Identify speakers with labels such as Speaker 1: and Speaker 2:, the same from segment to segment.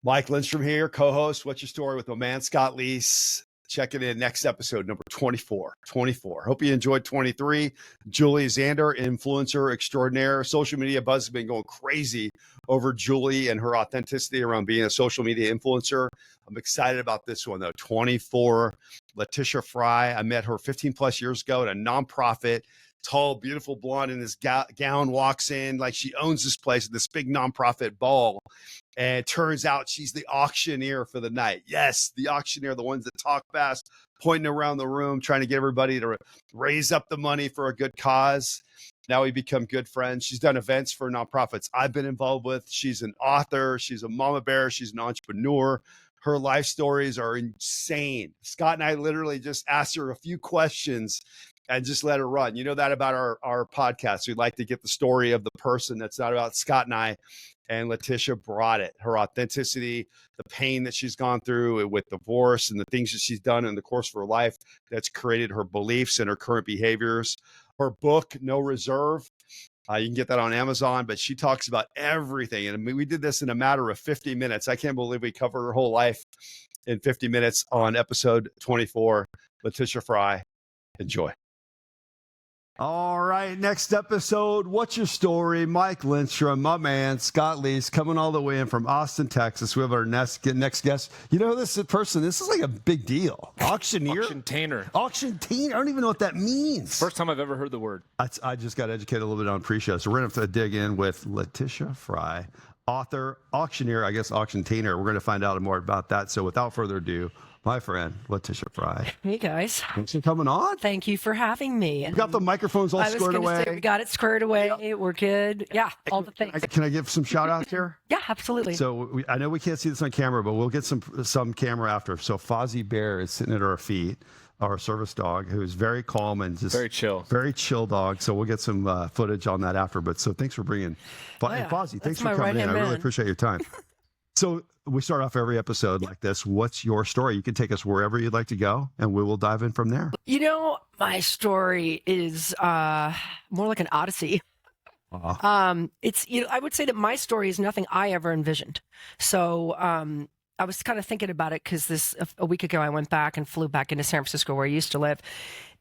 Speaker 1: Mike Lindstrom here, co-host What's Your Story with my man Scott Leese. Checking in next episode, number 24. Hope you enjoyed 23. Julie Zander, influencer extraordinaire. Social media buzz has been going crazy over Julie and her authenticity around being a social media influencer. I'm excited about this one, though. 24. Letitia Frye. I met her 15 plus years ago at a nonprofit. Tall, beautiful blonde in this gown, walks in like she owns this place at this big nonprofit ball. And it turns out she's the auctioneer for the night. Yes, the auctioneer, the ones that talk fast, pointing around the room, trying to get everybody to raise up the money for a good cause. Now we become good friends. She's done events for nonprofits I've been involved with. She's an author. She's a mama bear. She's an entrepreneur. Her life stories are insane. Scott and I literally just asked her a few questions and just let her run. You know that about our podcast. We'd like to get the story of the person. That's not about Scott and I. And Letitia brought it, her authenticity, the pain that she's gone through with divorce and the things that she's done in the course of her life that's created her beliefs and her current behaviors. Her book, No Reserve, you can get that on Amazon, but she talks about everything. And I mean, we did this in a matter of 50 minutes. I can't believe we covered her whole life in 50 minutes on episode 24. Letitia Frye, enjoy. All right, next episode, What's Your Story? Mike Lindstrom, my man, Scott Leese, coming all the way in from Austin, Texas. We have our next guest. You know this person? This is like a big deal. Auctioneer?
Speaker 2: Auctioneer.
Speaker 1: Auctioneer? I don't even know what that means.
Speaker 2: First time I've ever heard the word.
Speaker 1: I just got educated a little bit on pre-show, so we're going to have to dig in with Letitia Frye, author, auctioneer, I guess auctioneer. We're going to find out more about that. So without further ado, my friend, Letitia Frye.
Speaker 3: Hey, guys.
Speaker 1: Thanks for coming on.
Speaker 3: Thank you for having me.
Speaker 1: We got the microphones all squared away.
Speaker 3: We got it squared away. Yep. We're good. Yeah, all the things.
Speaker 1: Can I give some shout-outs here?
Speaker 3: Yeah, absolutely.
Speaker 1: So I know we can't see this on camera, but we'll get some camera after. So Fozzie Bear is sitting at our feet, our service dog, who is very calm and just very chill dog. So we'll get some footage on that after. But so thanks for bringing Fozzie. Thanks for coming in. I really appreciate your time. So we start off every episode like this. What's your story? You can take us wherever you'd like to go, and we will dive in from there.
Speaker 3: You know, my story is more like an odyssey. It's, you know, I would say that my story is nothing I ever envisioned. So I was kind of thinking about it because a week ago I went back and flew back into San Francisco where I used to live.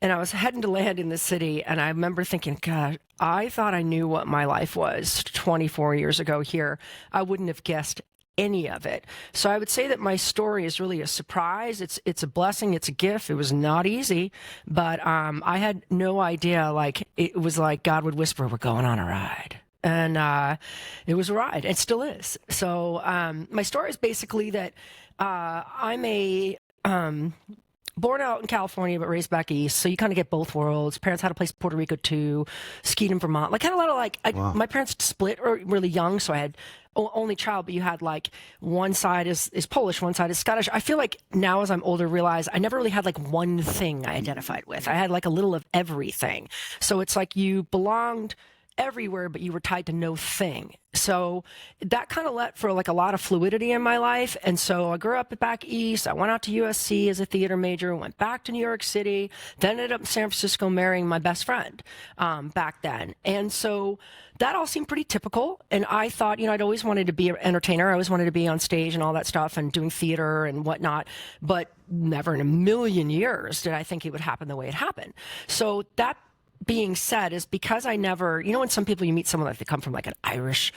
Speaker 3: And I was heading to land in the city, and I remember thinking, God, I thought I knew what my life was 24 years ago here. I wouldn't have guessed any of it. So I would say that my story is really a surprise. It's a blessing. It's a gift. It was not easy, but I had no idea. Like, it was like God would whisper, "We're going on a ride." And it was a ride. It still is. So my story is basically that I'm born out in California, but raised back east. So you kind of get both worlds. Parents had a place in Puerto Rico too, skied in Vermont. Like, kind of a lot of
Speaker 1: Wow.
Speaker 3: My parents split really young. So I had only child, but you had like one side is Polish, one side is Scottish. I feel like now as I'm older, realize I never really had like one thing I identified with. I had like a little of everything. So it's like you belonged everywhere, but you were tied to no thing. So that kind of let for like a lot of fluidity in my life. And so I grew up back east. I went out to USC as a theater major, went back to New York City, then ended up in San Francisco marrying my best friend back then. And so that all seemed pretty typical. And I thought, you know, I'd always wanted to be an entertainer. I always wanted to be on stage and all that stuff and doing theater and whatnot. But never in a million years did I think it would happen the way it happened. So that being said is because I never, you know, when some people you meet someone like they come from like an Irish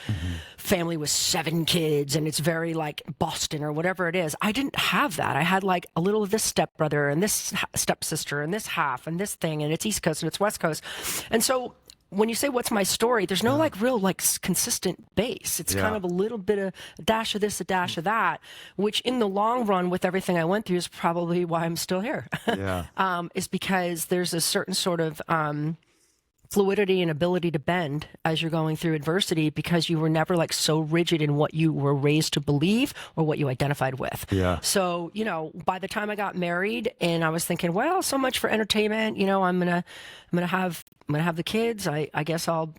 Speaker 3: family with 7 kids and it's very like Boston or whatever it is. I didn't have that. I had like a little of this stepbrother and this stepsister and this half and this thing, and it's East Coast and it's West Coast. And so when you say what's my story, there's no like real like consistent base. It's kind of a little bit of a dash of this, a dash of that, which in the long run with everything I went through is probably why I'm still here. Is because there's a certain sort of fluidity and ability to bend as you're going through adversity because you were never like so rigid in what you were raised to believe or what you identified with. So, you know, by the time I got married and I was thinking, well, so much for entertainment, you know, I'm gonna have the kids. I guess I'll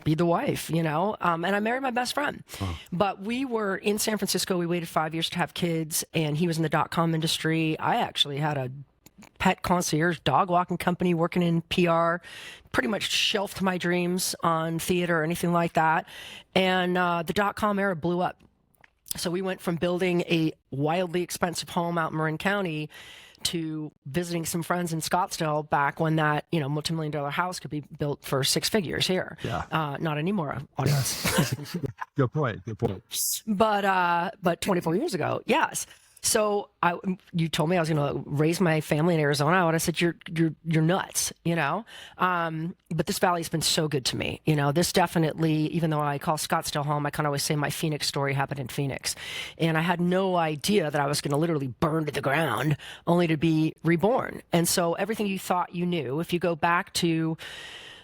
Speaker 3: be the wife, you know, and I married my best friend. But we were in San Francisco. We waited 5 years to have kids, and he was in the .com industry. I actually had a pet concierge dog walking company working in PR, pretty much shelved my dreams on theater or anything like that. And the .com era blew up. So we went from building a wildly expensive home out in Marin County to visiting some friends in Scottsdale back when that, multi-million-dollar house could be built for 6 figures here.
Speaker 2: Yeah.
Speaker 3: Not anymore, audience.
Speaker 2: Good point.
Speaker 3: But 24 years ago, yes. So you told me I was going to raise my family in Arizona. I would have said you're nuts, But this valley's been so good to me. This definitely, even though I call Scottsdale home, I kind of always say my Phoenix story happened in Phoenix, and I had no idea that I was going to literally burn to the ground, only to be reborn. And so everything you thought you knew, if you go back to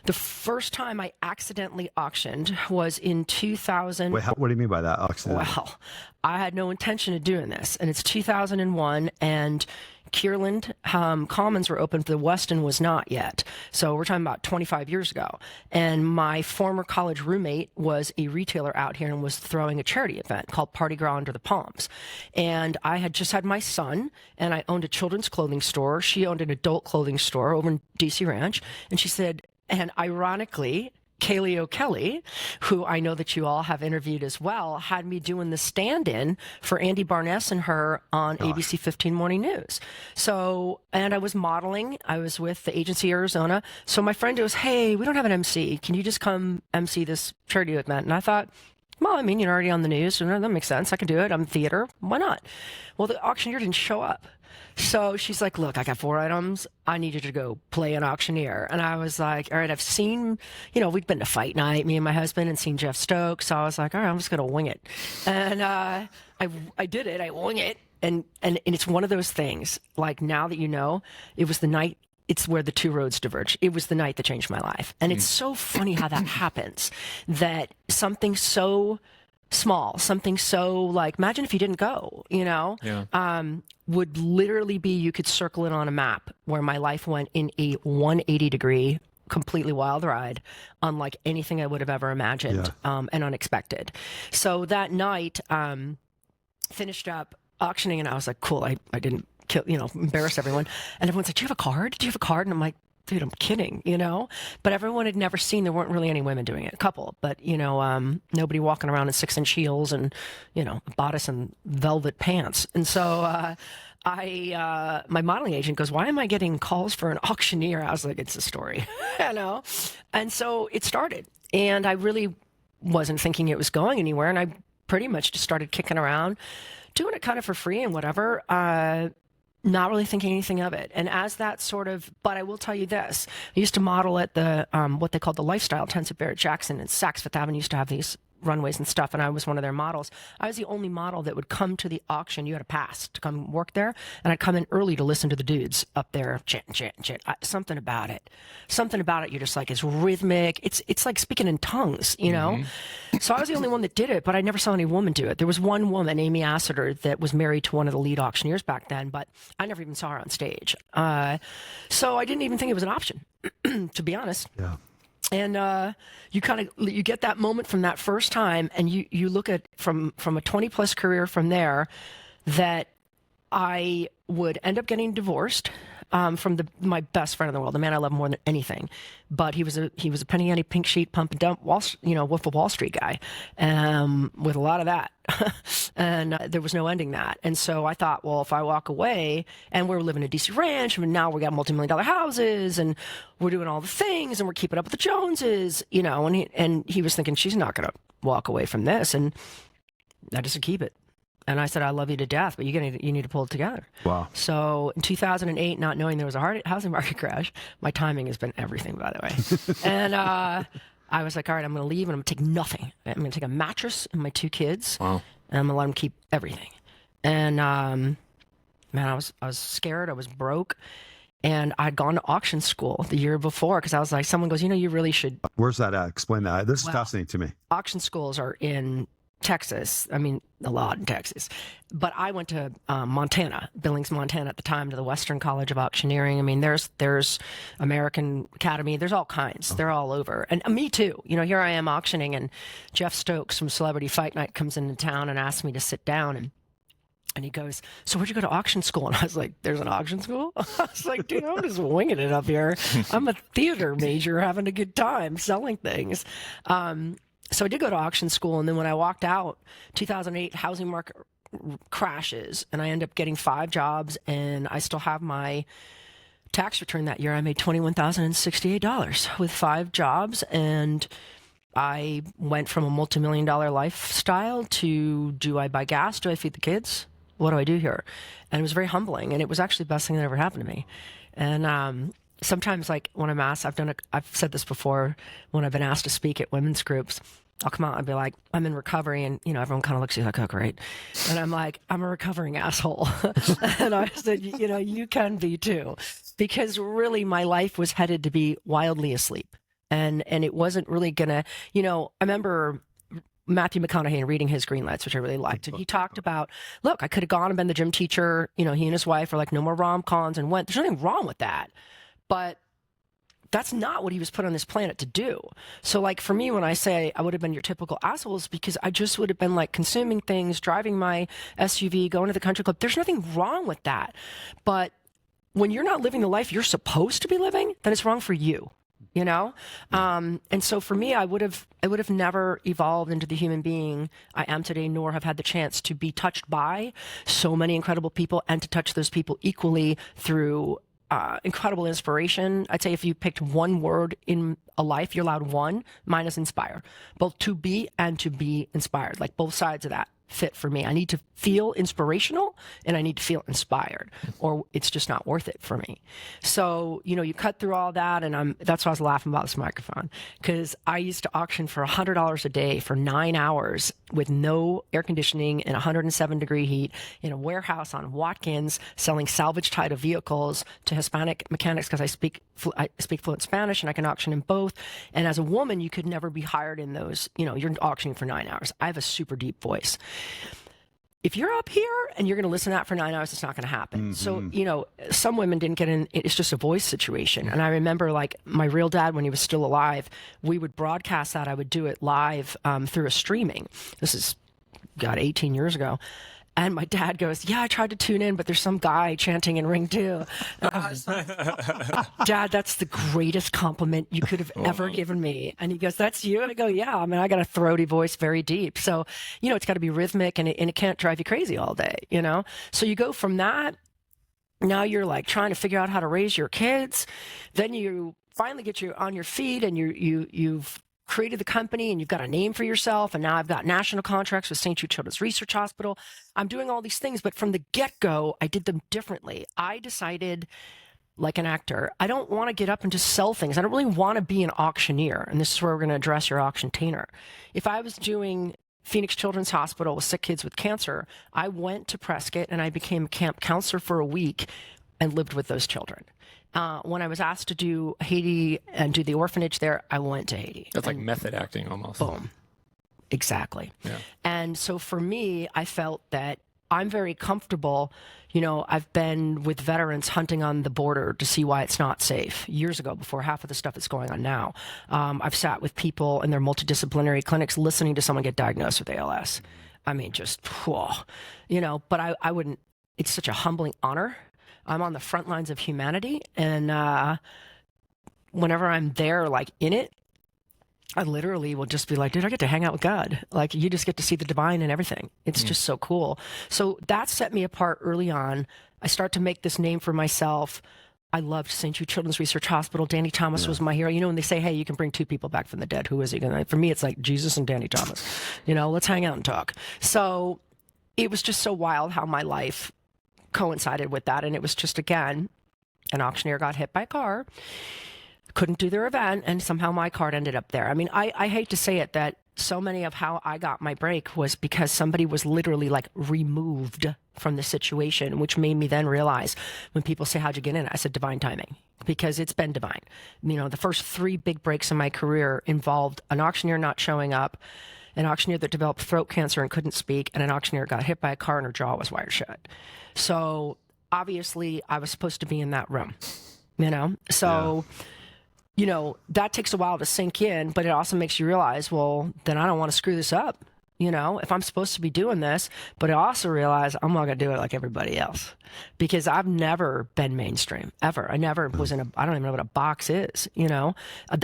Speaker 3: the first time I accidentally auctioned was in 2000.
Speaker 2: Wait, what do you mean by that? Accidentally?
Speaker 3: Well, I had no intention of doing this, and it's 2001, and Kierland Commons were open, but the Weston was not yet. So we're talking about 25 years ago. And my former college roommate was a retailer out here and was throwing a charity event called Party Girl Under the Palms. And I had just had my son, and I owned a children's clothing store. She owned an adult clothing store over in DC Ranch. And she said, and ironically, Kaylee O'Kelly, who I know that you all have interviewed as well, had me doing the stand-in for Andy Barness and her on ABC 15 Morning News. So, and I was modeling. I was with the agency Arizona. So my friend goes, hey, we don't have an MC. Can you just come MC this charity event? And I thought, well, I mean, you're already on the news. So that makes sense. I can do it. I'm theater. Why not? Well, the auctioneer didn't show up. So she's like, look, I got 4 items. I need you to go play an auctioneer. And I was like, all right, I've seen, we'd been to fight night, me and my husband, and seen Jeff Stokes. So I was like, all right, I'm just going to wing it. And I did it. I wing it. And it's one of those things, like now that it was the night, it's where the two roads diverge. It was the night that changed my life. And it's so funny how that happens, that something so small, something so like, imagine if you didn't go, would literally be, you could circle it on a map, where my life went in a 180-degree, completely wild ride, unlike anything I would have ever imagined, and unexpected. So that night, finished up auctioning, and I was like, cool, I didn't kill, embarrass everyone. And everyone's like, do you have a card? Do you have a card? And I'm like, dude, I'm kidding, but everyone had never seen, there weren't really any women doing it, a couple, but nobody walking around in 6-inch heels and, bodice and velvet pants. And so, my modeling agent goes, why am I getting calls for an auctioneer? I was like, it's a story, And so it started, and I really wasn't thinking it was going anywhere. And I pretty much just started kicking around, doing it kind of for free and whatever, not really thinking anything of it. And as that but I will tell you this, I used to model at the, what they called the Lifestyle Tents at Barrett-Jackson, and Saks Fifth Avenue used to have these runways and stuff, and I was one of their models. I was the only model that would come to the auction. You had a pass to come work there, and I'd come in early to listen to the dudes up there chant. Something about it, you're just like, it's rhythmic, it's like speaking in tongues, So I was the only one that did it, but I never saw any woman do it. There was one woman, Amy Assiter, that was married to one of the lead auctioneers back then, but I never even saw her on stage. So I didn't even think it was an option, to be honest.
Speaker 2: Yeah.
Speaker 3: And you get that moment from that first time, and you look at from a 20+ career from there, that I would end up getting divorced from my best friend in the world, the man I love more than anything. But he was a penny ante, pink sheet, pump and dump, Wolf of Wall Street guy, with a lot of that. And there was no ending that. And so I thought, well, if I walk away, and we're living in a DC ranch, and now we got multi-million-dollar houses, and we're doing all the things, and we're keeping up with the Joneses, and he was thinking, she's not going to walk away from this. And I just said, keep it. And I said, I love you to death, but you need to pull it together.
Speaker 2: Wow. So
Speaker 3: in 2008, not knowing there was a hard housing market crash, my timing has been everything, by the way. And I was like, all right, I'm going to leave, and I'm going to take nothing. I'm going to take a mattress and my 2 kids.
Speaker 4: Wow.
Speaker 3: And I'm going to let them keep everything. And man, I was scared. I was broke. And I'd gone to auction school the year before, because I was like, someone goes, you really should.
Speaker 2: Where's that at? Explain that. This is fascinating to me. Auction
Speaker 3: schools are in Texas. I mean, a lot in Texas. But I went to Montana, Billings, Montana at the time, to the Western College of Auctioneering. I mean, there's American Academy. There's all kinds. They're all over. And me too. Here I am auctioning, and Jeff Stokes from Celebrity Fight Night comes into town and asks me to sit down, and he goes, so where'd you go to auction school? And I was like, there's an auction school? I was like, dude, I'm just winging it up here. I'm a theater major having a good time selling things. So I did go to auction school, and then when I walked out, 2008 housing market crashes, and I end up getting 5 jobs, and I still have my tax return that year. I made $21,068 with 5 jobs, and I went from a multi-million-dollar lifestyle to, do I buy gas? Do I feed the kids? What do I do here? And it was very humbling, and it was actually the best thing that ever happened to me. And sometimes, like when I'm asked, I've said this before, when I've been asked to speak at women's groups, I'll come out and be like, I'm in recovery, and everyone kind of looks at you like, oh, great. And I'm like, I'm a recovering asshole. And I said, you can be too, because really my life was headed to be wildly asleep, and it wasn't really gonna, I remember Matthew McConaughey reading his Green Lights, which I really liked, and he talked about, look, I could have gone and been the gym teacher. He and his wife were like, no more rom-coms, and went. There's nothing wrong with that, but that's not what he was put on this planet to do. So like for me, when I say I would have been your typical asshole, it's because I just would have been like consuming things, driving my SUV, going to the country club. There's nothing wrong with that. But when you're not living the life you're supposed to be living, then it's wrong for you, And so for me, I would have never evolved into the human being I am today, nor have had the chance to be touched by so many incredible people and to touch those people equally through incredible inspiration. I'd say if you picked one word in a life, you're allowed one. Mine is inspire. Both to be and to be inspired. Like both sides of that fit for me. I need to feel inspirational and I need to feel inspired, or it's just not worth it for me. So, you cut through all that, and that's why I was laughing about this microphone, because I used to auction for $100 a day for 9 hours with no air conditioning in 107-degree heat in a warehouse on Watkins, selling salvage title vehicles to Hispanic mechanics, because I speak fluent Spanish and I can auction in both. And as a woman, you could never be hired in those. You're auctioning for 9 hours. I have a super deep voice. If you're up here and you're going to listen to that for 9 hours, it's not going to happen. Mm-hmm. So, some women didn't get in. It's just a voice situation. And I remember, like, my real dad, when he was still alive, we would broadcast that. I would do it live through a streaming. This is, 18 years ago. And my dad goes, yeah, I tried to tune in, but there's some guy chanting in Ring 2. Dad, that's the greatest compliment you could have ever given me. And he goes, that's you? And I go, yeah. I mean, I got a throaty voice, very deep. So, it's got to be rhythmic, and it can't drive you crazy all day, So you go from that. Now you're like trying to figure out how to raise your kids. Then you finally get you on your feet, and you've created the company, and you've got a name for yourself. And now I've got national contracts with St. Jude Children's Research Hospital. I'm doing all these things, but from the get-go, I did them differently. I decided, like an actor, I don't want to get up and just sell things. I don't really want to be an auctioneer. And this is where we're going to address your auctiontainer. If I was doing Phoenix Children's Hospital with sick kids with cancer, I went to Prescott and I became a camp counselor for a week and lived with those children. When I was asked to do Haiti and do the orphanage there, I went to Haiti.
Speaker 4: That's like method acting almost.
Speaker 3: Boom. Exactly.
Speaker 4: Yeah.
Speaker 3: And so for me, I felt that I'm very comfortable. I've been with veterans hunting on the border to see why it's not safe years ago, before half of the stuff that's going on now. I've sat with people in their multidisciplinary clinics listening to someone get diagnosed with ALS. I mean, just, but I wouldn't, it's such a humbling honor. I'm on the front lines of humanity, and whenever I'm there, like in it, I literally will just be like, dude, I get to hang out with God. Like, you just get to see the divine and everything. It's just so cool. So that set me apart early on. I start to make this name for myself. I loved St. Jude Children's Research Hospital. Danny Thomas was my hero. When they say, hey, you can bring 2 people back from the dead, who is he going to? For me, it's like Jesus and Danny Thomas. Let's hang out and talk. So it was just so wild how my life coincided with that. And it was just, again, an auctioneer got hit by a car, couldn't do their event, and somehow my card ended up there. I mean, I hate to say it, that so many of how I got my break was because somebody was literally like removed from the situation, which made me then realize, when people say, how'd you get in? I said, divine timing, because it's been divine. The first 3 big breaks in my career involved an auctioneer not showing up, an auctioneer that developed throat cancer and couldn't speak, and an auctioneer got hit by a car and her jaw was wired shut. So obviously I was supposed to be in that room, So, that takes a while to sink in, but it also makes you realize, well, then I don't want to screw this up. you know, if I'm supposed to be doing this, but I also realize I'm not going to do it like everybody else because I've never been mainstream ever. I never was I don't even know what a box is, you know?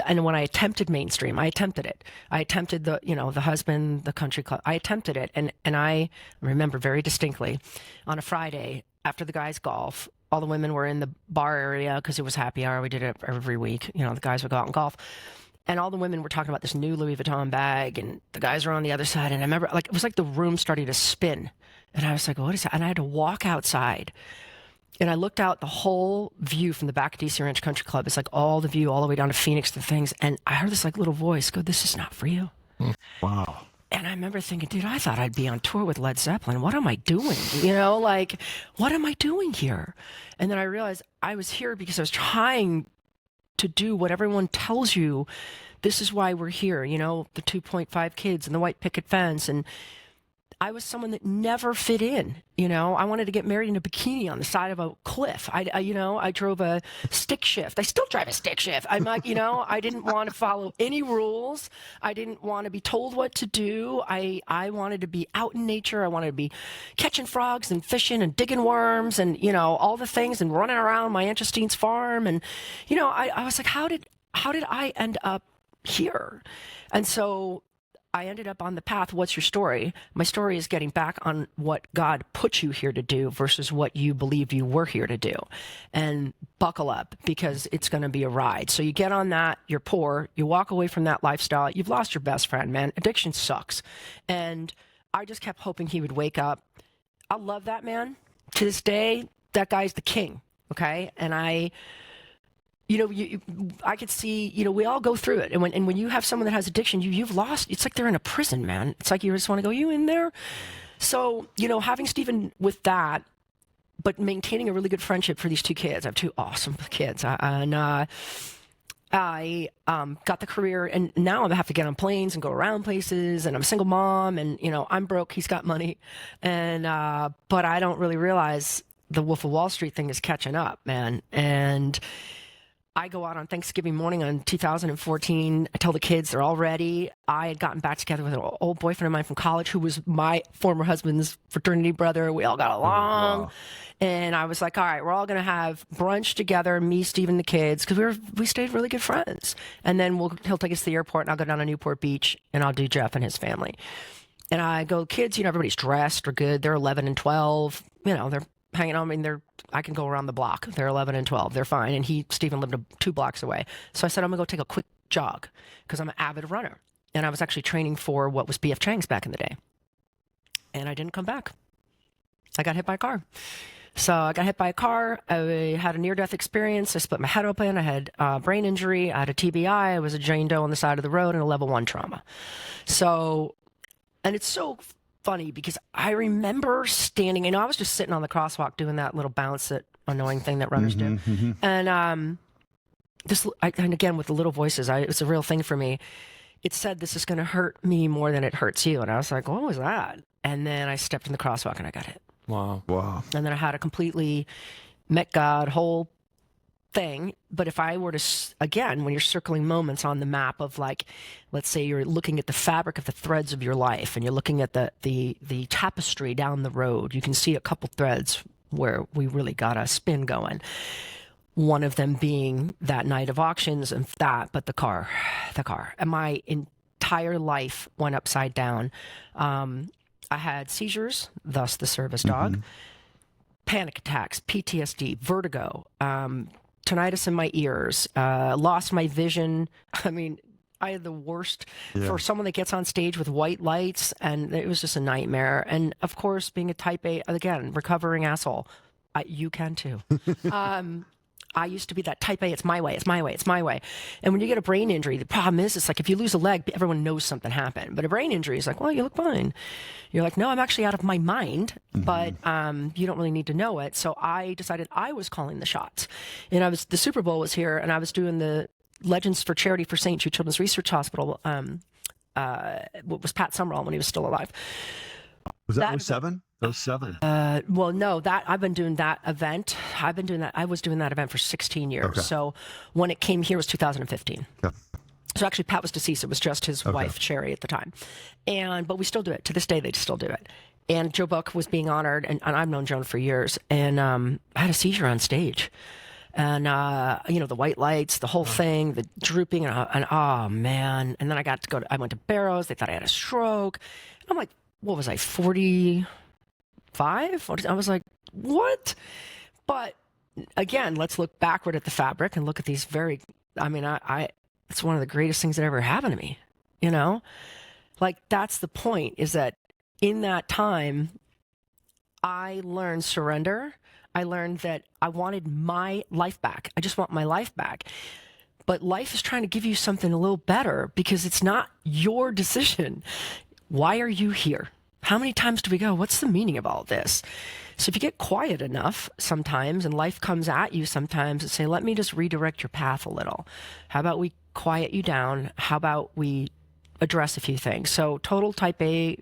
Speaker 3: And when I attempted mainstream, I attempted it. I attempted the husband, the country club. I attempted it. And I remember very distinctly on a Friday after the guys golf, all the women were in the bar area because it was happy hour. We did it every week. You know, the guys would go out and golf. And all the women were talking about this new Louis Vuitton bag, and the guys were on the other side. And I remember, like, it was like the room started to spin. And I was like, what is that? And I had to walk outside. And I looked out the whole view from the back of DC Ranch Country Club. It's like all the view all the way down to Phoenix, the things. And I heard this like little voice go, this is not for you.
Speaker 2: Wow.
Speaker 3: And I remember thinking, dude, I thought I'd be on tour with Led Zeppelin. What am I doing? You know, like, what am I doing here? And then I realized I was here because I was trying to do what everyone tells you. This is why we're here, you know, the 2.5 kids and the white picket fence. And I was someone that never fit in, you know. I wanted to get married in a bikini on the side of a cliff. I drove a stick shift. I still drive a stick shift. I'm like, you know, I didn't want to follow any rules. I didn't want to be told what to do. I wanted to be out in nature. I wanted to be catching frogs and fishing and digging worms and, you know, all the things and running around my Aunt Justine's farm. And, you know, I was like, how did I end up here? And so I ended up on the path. What's your story? My story is getting back on what God put you here to do versus what you believe you were here to do. And buckle up because it's going to be a ride. So you get on that, you're poor, you walk away from that lifestyle, you've lost your best friend, man. Addiction sucks. And I just kept hoping he would wake up. I love that man. To this day, that guy's the king, okay? And I could see, you know, we all go through it. And when you have someone that has addiction, you've lost, it's like they're in a prison, man. It's like you just want to go, you in there? So, you know, having Stephen with that, but maintaining a really good friendship for these two kids. I have two awesome kids. I got the career, and now I have to get on planes and go around places, and I'm a single mom, and, you know, I'm broke, he's got money. And, but I don't really realize the Wolf of Wall Street thing is catching up, man. And I go out on Thanksgiving morning on 2014. I tell the kids they're all ready. I had gotten back together with an old boyfriend of mine from college who was my former husband's fraternity brother. We all got along. Wow. And I was like, all right, we're all going to have brunch together, me, Steve, and the kids, because we stayed really good friends. And then he'll take us to the airport, and I'll go down to Newport Beach, and I'll do Jeff and his family. And I go, kids, you know, everybody's dressed or good. They're 11 and 12. You know, they're hanging on. I mean, I can go around the block. They're 11 and 12. They're fine. And Stephen lived 2 blocks away. So I said, I'm going to go take a quick jog because I'm an avid runner. And I was actually training for what was B.F. Chang's back in the day. And I didn't come back. I got hit by a car. So I got hit by a car. I had a near-death experience. I split my head open. I had brain injury. I had a TBI. I was a Jane Doe on the side of the road and a level 1 trauma. So, and it's so funny because I remember standing, I was just sitting on the crosswalk doing that little bounce, that annoying thing that runners do. And and again, with the little voices, it's a real thing for me. It said, this is going to hurt me more than it hurts you. And I was like, what was that? And then I stepped in the crosswalk and I got hit.
Speaker 2: Wow.
Speaker 3: And then I had a completely met God whole thing. But if I were to, again, when you're circling moments on the map of, like, let's say you're looking at the fabric of the threads of your life and you're looking at the tapestry down the road, you can see a couple threads where we really got a spin going. One of them being that night of auctions and but the car. And my entire life went upside down. I had seizures, thus the service dog, panic attacks, PTSD, vertigo, tinnitus in my ears, lost my vision. I mean, I had the worst for someone that gets on stage with white lights, and it was just a nightmare. And of course, being a type A, again, recovering asshole, you can too. I used to be that type A, it's my way, it's my way, it's my way. And when you get a brain injury, the problem is, it's like if you lose a leg, everyone knows something happened. But a brain injury is like, well, you look fine. You're like, no, I'm actually out of my mind, but you don't really need to know it. So I decided I was calling the shots. And the Super Bowl was here, and I was doing the Legends for Charity for St. Jude Children's Research Hospital. What was Pat Summerall when he was still alive.
Speaker 2: Was that 07? 07.
Speaker 3: Well, no, I've been doing that event. I was doing that event for 16 years. Okay. So when it came here was 2015. Yeah. So actually, Pat was deceased. It was just his wife, Sherry, at the time. But we still do it. To this day, they still do it. And Joe Buck was being honored, and I've known Joan for years. And I had a seizure on stage. And, the white lights, the whole thing, the drooping, and oh, man. And then I went to Barrows. They thought I had a stroke. I'm like, what was I, 45? I was like, what? But again, let's look backward at the fabric and look at these it's one of the greatest things that ever happened to me, Like, that's the point, is that in that time, I learned surrender. I learned that I wanted my life back. I just want my life back. But life is trying to give you something a little better because it's not your decision. Why are you here? How many times do we go, what's the meaning of all this? So if you get quiet enough sometimes and life comes at you sometimes and say, let me just redirect your path a little. How about we quiet you down? How about we address a few things? So total type A,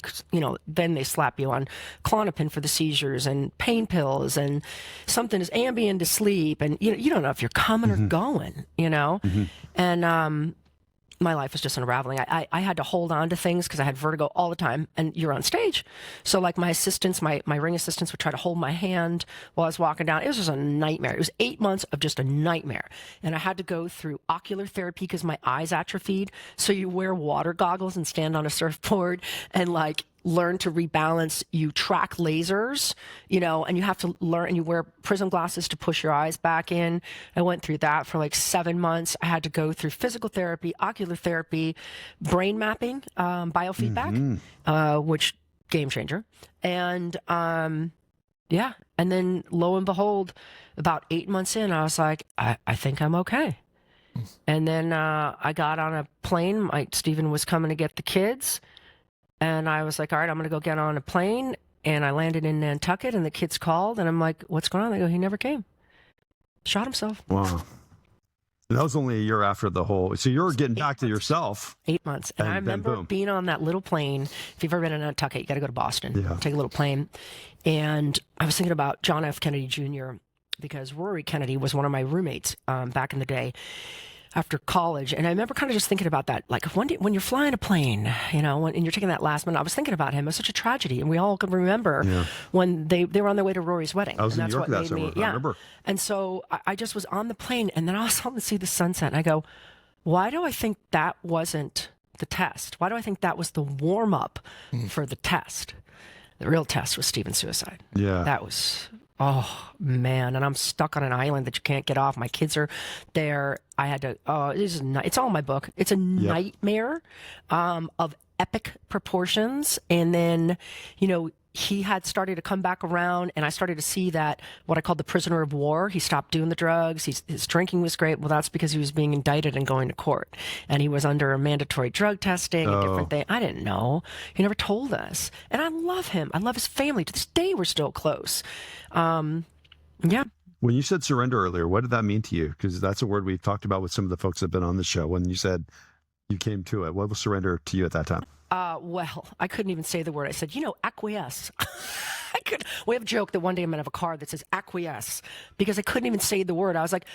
Speaker 3: then they slap you on Klonopin for the seizures and pain pills and something is Ambien to sleep. And you don't know if you're coming or going, And my life was just unraveling. I had to hold on to things because I had vertigo all the time, and you're on stage. So like my assistants, my ring assistants would try to hold my hand while I was walking down. It was just a nightmare. It was 8 months of just a nightmare. And I had to go through ocular therapy because my eyes atrophied. So you wear water goggles and stand on a surfboard and learn to rebalance. You track lasers, and you have to learn, and you wear prism glasses to push your eyes back in. I went through that for 7 months. I had to go through physical therapy, ocular therapy, brain mapping, biofeedback, which game changer. And, and then lo and behold, about 8 months in, I was like, I think I'm okay. And then, I got on a plane. Stephen was coming to get the kids. And I was like, all right, I'm going to go get on a plane. And I landed in Nantucket, and the kids called. And I'm like, what's going on? They go, he never came. Shot himself.
Speaker 2: Wow. And that was only a year after the whole. So you're getting back to yourself.
Speaker 3: 8 months. And I remember being on that little plane. If you've ever been in Nantucket, you got to go to Boston.
Speaker 2: Yeah.
Speaker 3: Take a little plane. And I was thinking about John F. Kennedy Jr., because Rory Kennedy was one of my roommates back in the day after college. And I remember kind of just thinking about that, when you're flying a plane, and you're taking that last minute, I was thinking about him. It was such a tragedy. And we all can remember when they were on their way to Rory's wedding.
Speaker 2: I was
Speaker 3: and
Speaker 2: in New York that summer. I remember.
Speaker 3: And so I just was on the plane, and then I was able to see the sunset. And I go, why do I think that wasn't the test? Why do I think that was the warm up for the test? The real test was Stephen's suicide.
Speaker 2: Yeah.
Speaker 3: That was... oh, man. And I'm stuck on an island that you can't get off. My kids are there. I had to, it's all in my book. It's a nightmare of epic proportions. And then, he had started to come back around, and I started to see that what I called the prisoner of war. He stopped doing the drugs. His drinking was great. Well, that's because he was being indicted and going to court, and he was under a mandatory drug testing and different things. I didn't know. He never told us. And I love him. I love his family. To this day, we're still close.
Speaker 2: When you said surrender earlier, what did that mean to you? Because that's a word we've talked about with some of the folks that have been on the show. When you said you came to it, what was surrender to you at that time?
Speaker 3: Well, I couldn't even say the word. I said, acquiesce. We have a joke that one day I'm going to have a card that says acquiesce, because I couldn't even say the word. I was like,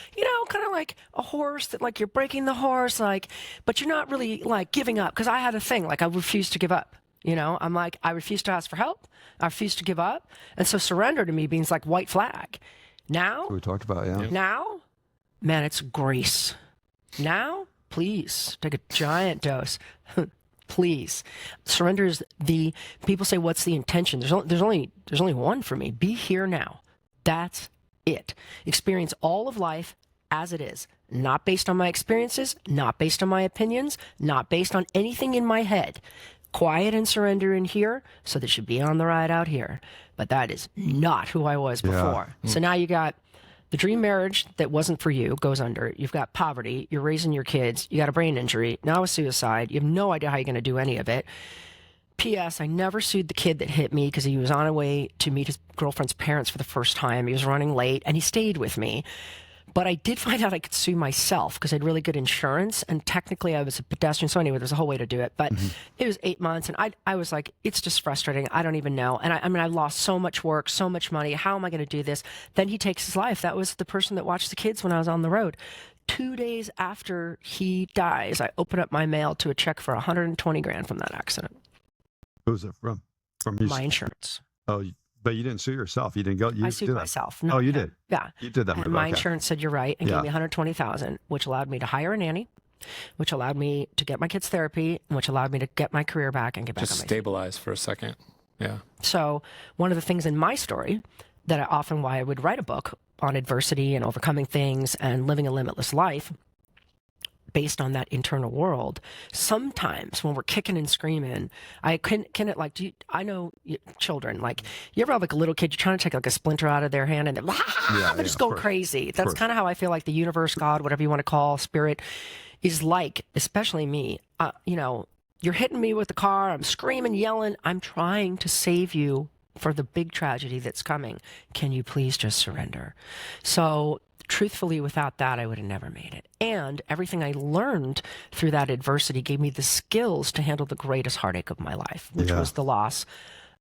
Speaker 3: kind of like a horse that you're breaking the horse, but you're not really giving up. Because I had a thing, I refuse to give up. I'm like, I refuse to ask for help. I refuse to give up. And so surrender to me means white flag. Now,
Speaker 2: we talked about, yeah.
Speaker 3: Now, man, it's grace. Now, please take a giant dose. Please. Surrender is people say, what's the intention? There's only one for me. Be here now. That's it. Experience all of life as it is, not based on my experiences, not based on my opinions, not based on anything in my head. Quiet and surrender in here, so that should be on the ride out here. But that is not who I was before. Yeah. So now you got the dream marriage that wasn't for you, goes under. You've got poverty. You're raising your kids. You got a brain injury. Now a suicide. You have no idea how you're going to do any of it. P.S. I never sued the kid that hit me because he was on a way to meet his girlfriend's parents for the first time. He was running late, and he stayed with me. But I did find out I could sue myself because I had really good insurance, and technically I was a pedestrian. So anyway, there's a whole way to do it. But it was 8 months, and I was like, it's just frustrating. I don't even know. And I lost so much work, so much money. How am I going to do this? Then he takes his life. That was the person that watched the kids when I was on the road. 2 days after he dies, I open up my mail to a check for $120,000 from that accident.
Speaker 2: Who's it from? From
Speaker 3: my insurance.
Speaker 2: Oh, but you didn't sue yourself. You didn't go.
Speaker 3: I sued myself. No,
Speaker 2: oh, you did.
Speaker 3: Yeah,
Speaker 2: you did that.
Speaker 3: And my insurance said you're right and gave me $120,000, which allowed me to hire a nanny, which allowed me to get my kids therapy, which allowed me to get my career back and get back on my feet.
Speaker 4: Stabilize for a second. Yeah.
Speaker 3: So one of the things in my story that why I would write a book on adversity and overcoming things and living a limitless life based on that internal world. Sometimes when we're kicking and screaming, I can it like, I know children, like you ever have like a little kid, you're trying to take like a splinter out of their hand and they're just going crazy. That's kind of how I feel like the universe, God, whatever you want to call, spirit is like, especially me. You're hitting me with the car. I'm screaming, yelling. I'm trying to save you for the big tragedy that's coming. Can you please just surrender? So truthfully, without that, I would have never made it. And everything I learned through that adversity gave me the skills to handle the greatest heartache of my life, which was the loss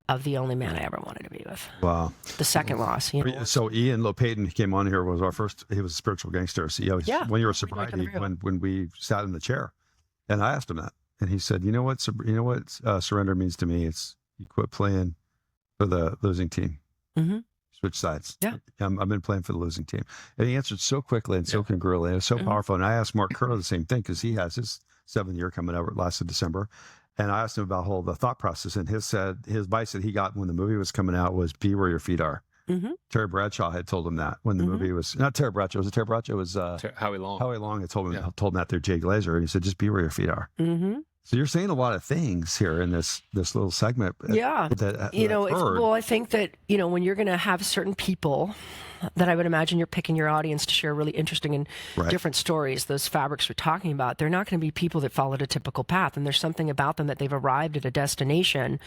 Speaker 3: of the only man I ever wanted to be with.
Speaker 2: Wow.
Speaker 3: The second loss.
Speaker 2: So Ian Lopayton came on here, was our first, he was a spiritual gangster. So, when you were sobriety, when we sat in the chair, and I asked him that, and he said, you know what surrender means to me? It's you quit playing for the losing team. Mm-hmm. Switch sides.
Speaker 3: Yeah.
Speaker 2: I've been playing for the losing team. And he answered so quickly and so congruently. It was so powerful. And I asked Mark Curlow the same thing because he has his 7th year coming over last of December. And I asked him about the thought process. And his advice that he got when the movie was coming out was be where your feet are. Mm-hmm. Terry Bradshaw had told him that when the movie was, not Terry Bradshaw, was it Terry Bradshaw? It was
Speaker 4: Howie Long.
Speaker 2: Howie Long had told him that through Jay Glazer. And he said, just be where your feet are. Mm-hmm. So you're saying a lot of things here in this little segment.
Speaker 3: Yeah. I think that, when you're going to have certain people that I would imagine you're picking your audience to share really interesting and different stories, those fabrics we're talking about, they're not going to be people that followed a typical path. And there's something about them that they've arrived at a destination.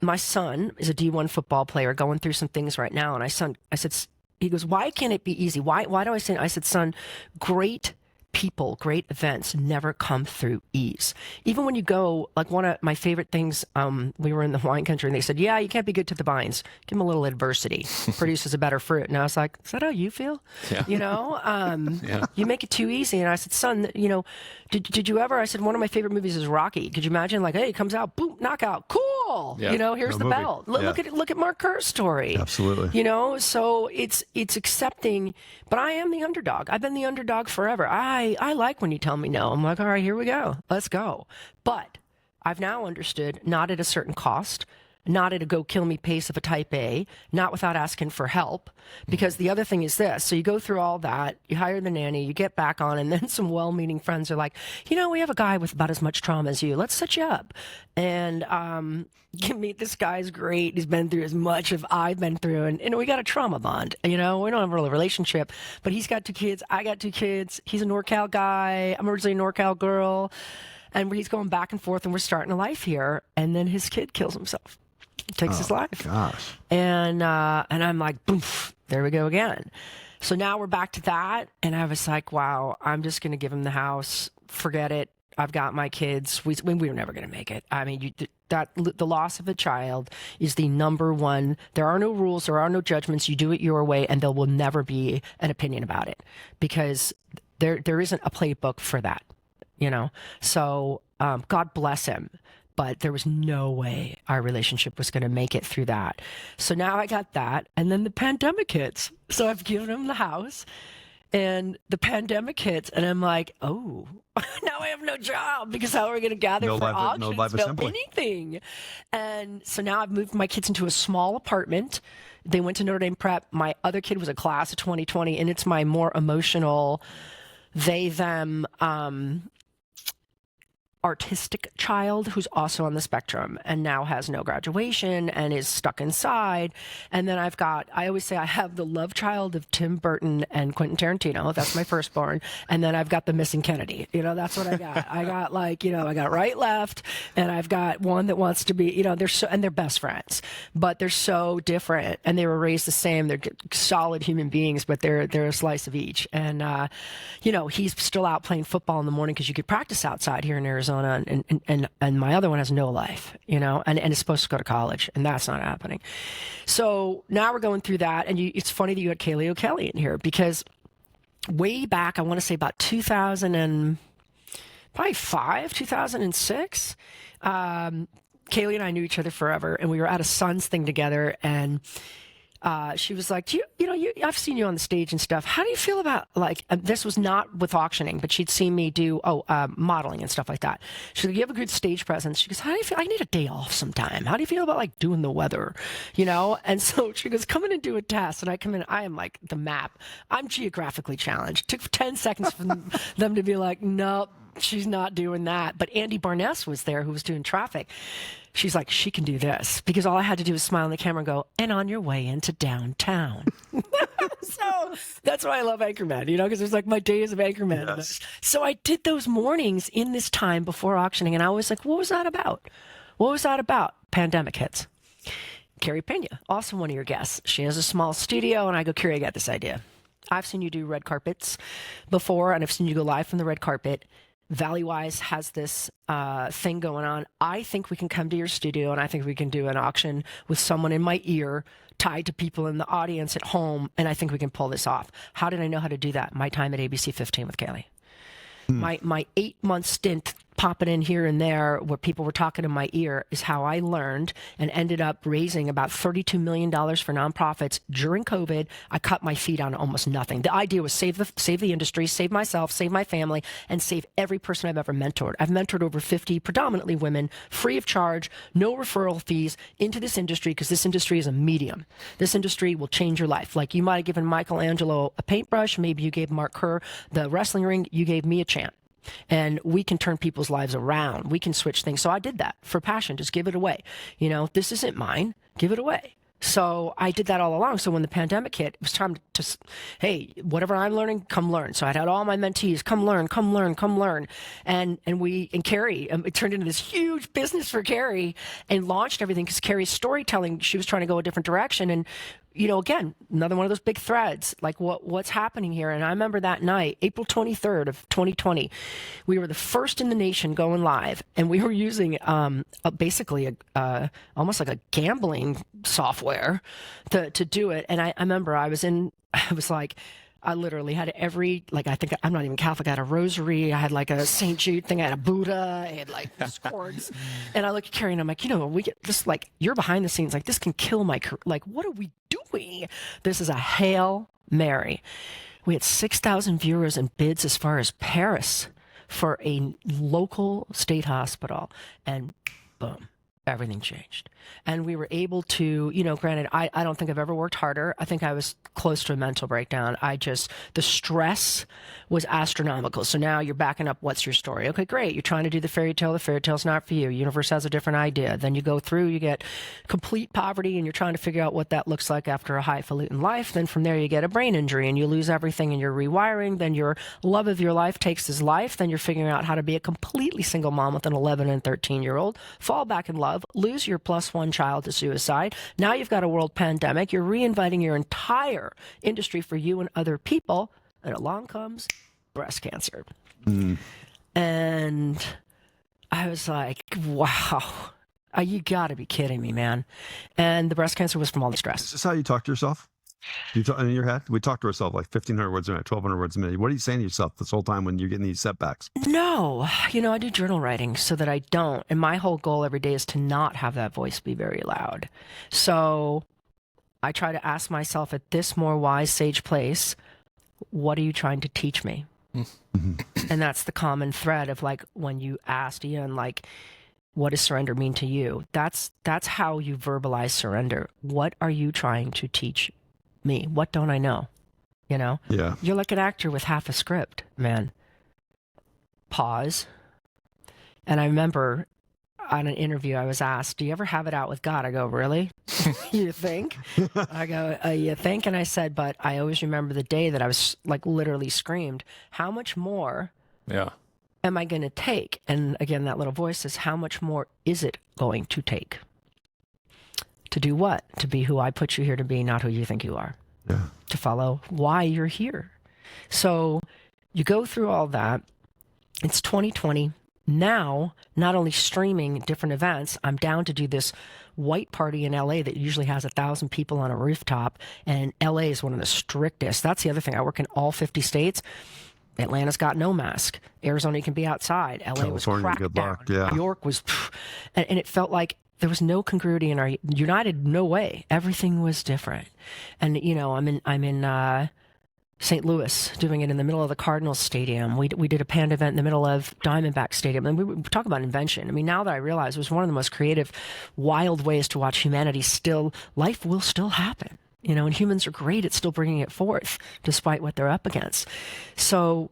Speaker 3: My son is a D1 football player going through some things right now. And I said, he goes, why can't it be easy? Why do I say, I said, son, great people, great events never come through ease. Even when you go, like one of my favorite things, we were in the wine country and they said, you can't be good to the vines. Give them a little adversity, produces a better fruit. And I was like, is that how you feel? Yeah. You make it too easy. And I said, son, did you ever, I said, one of my favorite movies is Rocky. Could you imagine like, hey, it comes out, boom, knockout, cool. Yeah. Here's the belt. Look at Mark Kerr's story.
Speaker 2: Absolutely.
Speaker 3: So it's accepting, but I am the underdog. I've been the underdog forever. I like when you tell me no. I'm like, all right, here we go. Let's go. But I've now understood not at a certain cost, not at a go kill me pace of a type A, not without asking for help. Because the other thing is this. So you go through all that, you hire the nanny, you get back on, and then some well-meaning friends are like, we have a guy with about as much trauma as you. Let's set you up. And you meet this guy's great. He's been through as much as I've been through. And we got a trauma bond. We don't have a real relationship. But he's got 2 kids. I got 2 kids. He's a NorCal guy. I'm originally a NorCal girl. And he's going back and forth, and we're starting a life here. And then his kid kills himself. Takes his life.
Speaker 2: Gosh.
Speaker 3: And I'm like, boom, there we go again. So now we're back to that. And I was like, wow, I'm just going to give him the house. Forget it. I've got my kids. We were never going to make it. I mean, the loss of a child is the number one. There are no rules. There are no judgments. You do it your way, and there will never be an opinion about it because there isn't a playbook for that, So God bless him. But there was no way our relationship was going to make it through that. So now I got that. And then the pandemic hits. So I've given him the house. And the pandemic hits. And I'm like, oh, now I have no job because how are we going to gather for auctions? No anything. And so now I've moved my kids into a small apartment. They went to Notre Dame Prep. My other kid was a class of 2020. And it's my more emotional, them, artistic child who's also on the spectrum and now has no graduation and is stuck inside. And then I always say I have the love child of Tim Burton and Quentin Tarantino. That's my firstborn. And then I've got the missing Kennedy. That's what I got. I got I got right, left, and I've got one that wants to be, they're best friends, but they're so different and they were raised the same. They're solid human beings, but they're a slice of each. And, he's still out playing football in the morning because you could practice outside here in Arizona. And my other one has no life, and is supposed to go to college, and that's not happening. So now we're going through that, and it's funny that you had Kaylee O'Kelly in here because way back, I want to say about 2005, 2006. Kaylee and I knew each other forever, and we were at a Suns thing together, and she was like, I've seen you on the stage and stuff. How do you feel about, like, this was not with auctioning, but she'd seen me do modeling and stuff like that. She's like, you have a good stage presence. She goes, how do you feel? I need a day off sometime. How do you feel about, like, doing the weather, And so she goes, come in and do a test. And I come in, I am like the map. I'm geographically challenged. It took 10 seconds for them to be like, nope, she's not doing that. But Andy Barness was there, who was doing traffic. She's like, she can do this, because all I had to do was smile in the camera and go, and on your way into downtown. So that's why I love Anchorman, because there's like my days of Anchorman.
Speaker 2: Yes.
Speaker 3: So I did those mornings in this time before auctioning, and I was like, what was that about? What was that about? Pandemic hits. Carrie Pena, also one of your guests. She has a small studio, and I go, Carrie, I got this idea. I've seen you do red carpets before, and I've seen you go live from the red carpet. Value-wise has this thing going on. I think we can come to your studio, and I think we can do an auction with someone in my ear tied to people in the audience at home, and I think we can pull this off. How did I know how to do that? My time at ABC 15 with Kaylee. My 8-month stint popping in here and there where people were talking in my ear is how I learned and ended up raising about $32 million for nonprofits during COVID. I cut my feet on almost nothing. The idea was save the industry, save myself, save my family, and save every person I've ever mentored. I've mentored over 50, predominantly women, free of charge, no referral fees, into this industry, because this industry is a medium. This industry will change your life. Like, you might have given Michelangelo a paintbrush, maybe you gave Mark Kerr the wrestling ring, you gave me a chant. And we can turn people's lives around. We can switch things. So I did that for passion. Just give it away. This isn't mine. Give it away. So I did that all along. So when the pandemic hit, it was time to, hey, whatever I'm learning, come learn. So I had all my mentees, come learn, come learn, come learn. And Carrie, it turned into this huge business for Carrie and launched everything, because Carrie's storytelling, she was trying to go a different direction. And again, another one of those big threads, like what's happening here. And I remember that night, April 23rd of 2020, we were the first in the nation going live, and we were using basically almost like a gambling software to do it. And I remember I was like, I literally had every, like, I think, I'm not even Catholic, I had a rosary, I had like a St. Jude thing, I had a Buddha, I had like discords. And I look at Carrie and I'm like, we get this, like, you're behind the scenes, like, this can kill my career. Like, what are we doing? This is a Hail Mary. We had 6,000 viewers and bids as far as Paris for a local state hospital. And boom, everything changed. And we were able to, granted, I don't think I've ever worked harder. I think I was close to a mental breakdown. The stress was astronomical. So now you're backing up, what's your story? Okay, great. You're trying to do the fairy tale. The fairy tale's not for you. Universe has a different idea. Then you go through, you get complete poverty, and you're trying to figure out what that looks like after a highfalutin life. Then from there, you get a brain injury, and you lose everything, and you're rewiring. Then your love of your life takes his life. Then you're figuring out how to be a completely single mom with an 11 and 13-year-old, fall back in love, lose your +1 child to suicide. Now you've got a world pandemic. You're reinviting your entire industry for you and other people, and along comes breast cancer. And I was like, wow, you got to be kidding me, man. And the breast cancer was from all the stress.
Speaker 2: Is this how you talk to yourself? In your head? We talk to ourselves like 1,500 words a minute, 1,200 words a minute. What are you saying to yourself this whole time when you're getting these setbacks?
Speaker 3: No, I do journal writing so that I don't. And my whole goal every day is to not have that voice be very loud. So I try to ask myself at this more wise, sage place, what are you trying to teach me? And that's the common thread of, like, when you asked Ian, like, what does surrender mean to you? That's how you verbalize surrender. What are you trying to teach me? What don't I know? Yeah. You're like an actor with half a script, man. Pause. And I remember on an interview, I was asked, do you ever have it out with God? I go, really? You think? I go, you think? And I said, but I always remember the day that I was, like, literally screamed, how much more am I going to take? And again, that little voice says, how much more is it going to take? To do what? To be who I put you here to be, not who you think you are.
Speaker 2: Yeah.
Speaker 3: To follow why you're here. So you go through all that. It's 2020. now, not only streaming different events, I'm down to do this white party in LA that usually has 1,000 people on a rooftop. And LA is one of the strictest. That's the other thing. I work in all 50 states. Atlanta's got no mask. Arizona, you can be outside. LA was
Speaker 2: California,
Speaker 3: cracked
Speaker 2: good
Speaker 3: down.
Speaker 2: luck, yeah.
Speaker 3: New York was, and it felt like there was no congruity in our United. No way. Everything was different. And I'm in St. Louis doing it in the middle of the Cardinals Stadium. We did a Panda event in the middle of Diamondback Stadium. And we talk about invention. I mean, now that I realize it was one of the most creative, wild ways to watch humanity life will still happen. And humans are great at still bringing it forth despite what they're up against. So,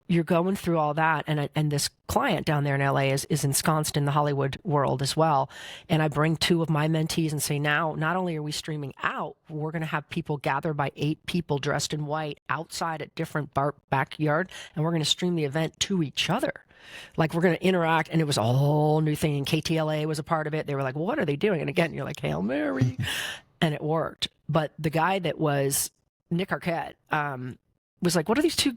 Speaker 3: you're going through all that. And this client down there in LA is ensconced in the Hollywood world as well. And I bring 2 of my mentees and say, now, not only are we streaming out, we're going to have people gather by 8 people dressed in white outside at different backyard. And we're going to stream the event to each other. Like, we're going to interact. And it was a whole new thing. And KTLA was a part of it. They were like, well, what are they doing? And again, you're like, Hail Mary. And it worked. But the guy that was Nick Arquette was like, what are these 2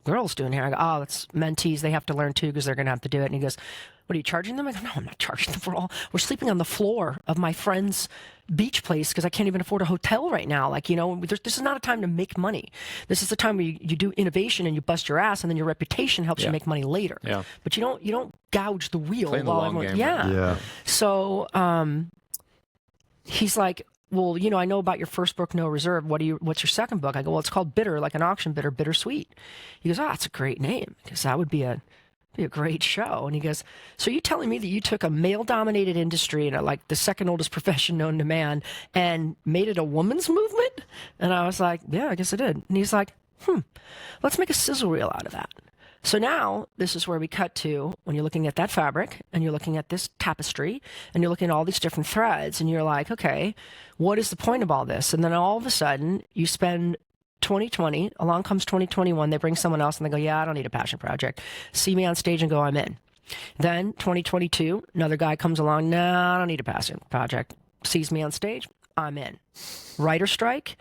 Speaker 3: girls doing here? I go, oh, it's mentees. They have to learn too because they're going to have to do it. And he goes, what are you charging them? I go, no, I'm not charging them. We're sleeping on the floor of my friend's beach place because I can't even afford a hotel right now. Like, this is not a time to make money. This is the time where you do innovation and you bust your ass, and then your reputation helps you make money later.
Speaker 4: Yeah.
Speaker 3: But you don't gouge the wheel
Speaker 4: Playing the
Speaker 3: while
Speaker 4: long
Speaker 3: everyone.
Speaker 4: game,
Speaker 3: Yeah.
Speaker 4: right?
Speaker 3: So he's like, well, I know about your first book, No Reserve. What's your second book? I go, well, it's called Bitter, like an auction bidder, bittersweet. He goes, that's a great name, because that would be a great show. And he goes, so you telling me that you took a male-dominated industry and like the second oldest profession known to man and made it a woman's movement? And I was like, yeah, I guess I did. And he's like, let's make a sizzle reel out of that. So now this is where we cut to when you're looking at that fabric and you're looking at this tapestry and you're looking at all these different threads and you're like, okay, what is the point of all this? And then all of a sudden you spend 2020, along comes 2021, they bring someone else and they go, yeah, I don't need a passion project. See me on stage and go, I'm in. Then 2022, another guy comes along, no, I don't need a passion project. Sees me on stage, I'm in. Writer strike,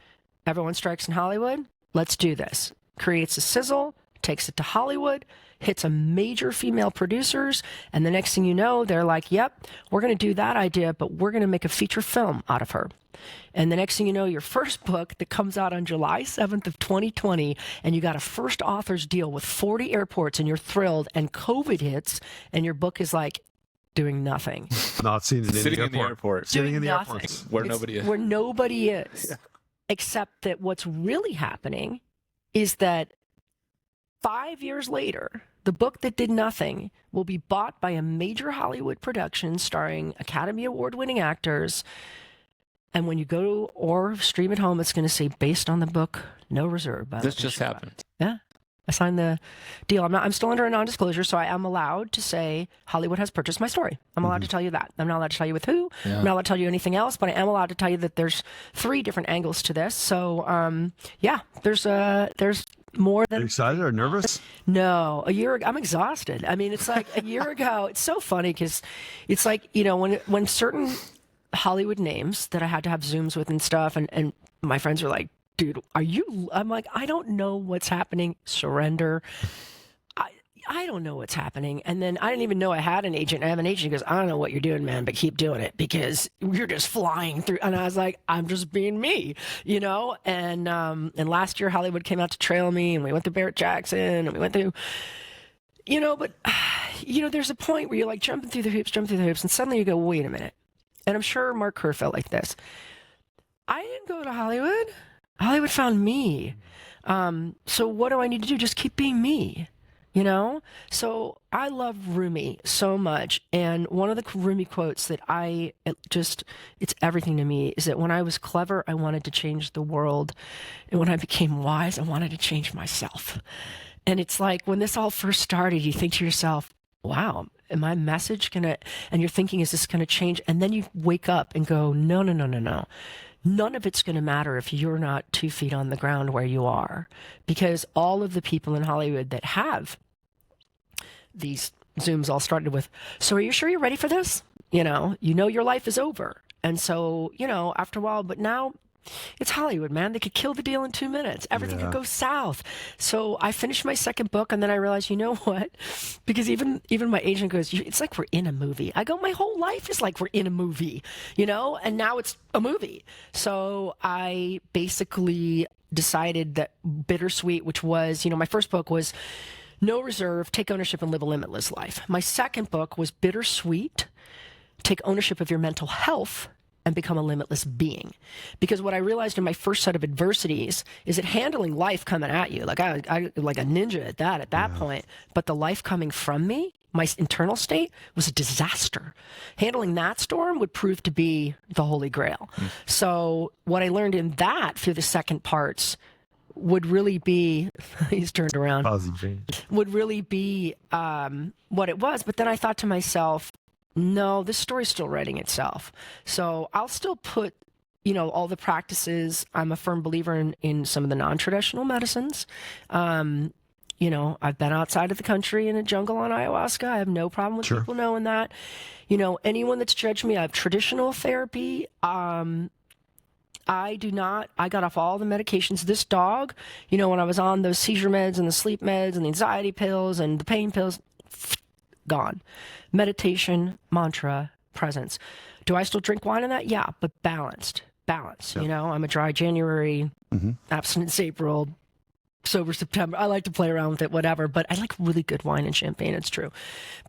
Speaker 3: everyone strikes in Hollywood, let's do this. Creates a sizzle, takes it to Hollywood, hits a major female producers, and the next thing you know, they're like, yep, we're going to do that idea, but we're going to make a feature film out of her. And the next thing you know, your first book that comes out on July 7th of 2020, and you got a first author's deal with 40 airports, and you're thrilled, and COVID hits, and your book is like doing nothing.
Speaker 2: Not seen it
Speaker 4: Sitting in the airport.
Speaker 2: Sitting in the
Speaker 3: Nothing.
Speaker 2: airports.
Speaker 4: Where
Speaker 3: It's
Speaker 4: nobody is.
Speaker 3: Where nobody is.
Speaker 4: Yeah.
Speaker 3: Except that what's really happening is that 5 years later, the book that did nothing will be bought by a major Hollywood production starring Academy Award-winning actors. And when you go or stream at home, it's going to say, based on the book, No Reserve. By
Speaker 4: This
Speaker 3: Letitia
Speaker 4: just
Speaker 3: Frye.
Speaker 4: happened.
Speaker 3: Yeah. I signed the deal. I'm still under a non-disclosure, so I am allowed to say Hollywood has purchased my story. I'm allowed to tell you that. I'm not allowed to tell you with who.
Speaker 4: Yeah.
Speaker 3: I'm not allowed to tell you anything else, but I am allowed to tell you that there's 3 different angles to this. So, yeah, there's more
Speaker 2: Are
Speaker 3: than
Speaker 2: you excited or nervous?
Speaker 3: no, a year ago, I'm exhausted. I mean, it's like a year ago. It's so funny because it's like, when certain Hollywood names that I had to have Zooms with and stuff, and my friends are like, dude, I'm like, I don't know what's happening. Surrender. I don't know what's happening. And then I didn't even know I had an agent. I have an agent who goes, I don't know what you're doing, man, but keep doing it because you're just flying through. And I was like, I'm just being me, And last year Hollywood came out to trail me, and we went to Barrett Jackson, and we went through, but there's a point where you're like jumping through the hoops, and suddenly you go, wait a minute. And I'm sure Mark Kerr felt like this. I didn't go to Hollywood. Hollywood found me. So what do I need to do? Just keep being me. So I love Rumi so much. And one of the Rumi quotes that it's everything to me is that when I was clever, I wanted to change the world. And when I became wise, I wanted to change myself. And it's like when this all first started, you think to yourself, wow, am my message going to, and you're thinking, is this going to change? And then you wake up and go, no. None of it's going to matter if you're not 2 feet on the ground where you are, because all of the people in Hollywood that have these Zooms all started with, so are you sure you're ready for this? Your life is over. And so, after a while, but now It's Hollywood, man. They could kill the deal in 2 minutes. Everything
Speaker 2: Yeah.
Speaker 3: could go south. So I finished my second book, and then I realized, you know what? Because even my agent goes, it's like we're in a movie. I go, my whole life is like we're in a movie, you know? And now it's a movie. So I basically decided that Bittersweet, which was, my first book was No Reserve, Take Ownership and Live a Limitless Life. My second book was Bittersweet, Take Ownership of Your Mental Health and Become a Limitless Being. Because what I realized in my first set of adversities is that handling life coming at you, like I like a ninja at that point, but the life coming from me, my internal state, was a disaster. Handling that storm would prove to be the Holy Grail. So what I learned in that through the second parts would really be, he's turned around, would really be what it was. But then I thought to myself, no, this story's still writing itself. So I'll still put, all the practices. I'm a firm believer in some of the non-traditional medicines. I've been outside of the country in a jungle on ayahuasca. I have no problem with people knowing that. Anyone that's judged me, I have traditional therapy. I do not. I got off all the medications. This dog, when I was on those seizure meds and the sleep meds and the anxiety pills and the pain pills, gone. Meditation, mantra, presence. Do I still drink wine in that? Yeah, but balanced. Balance. Yep. I'm a dry January, abstinence April, sober September. I like to play around with it, whatever, but I like really good wine and champagne. It's true.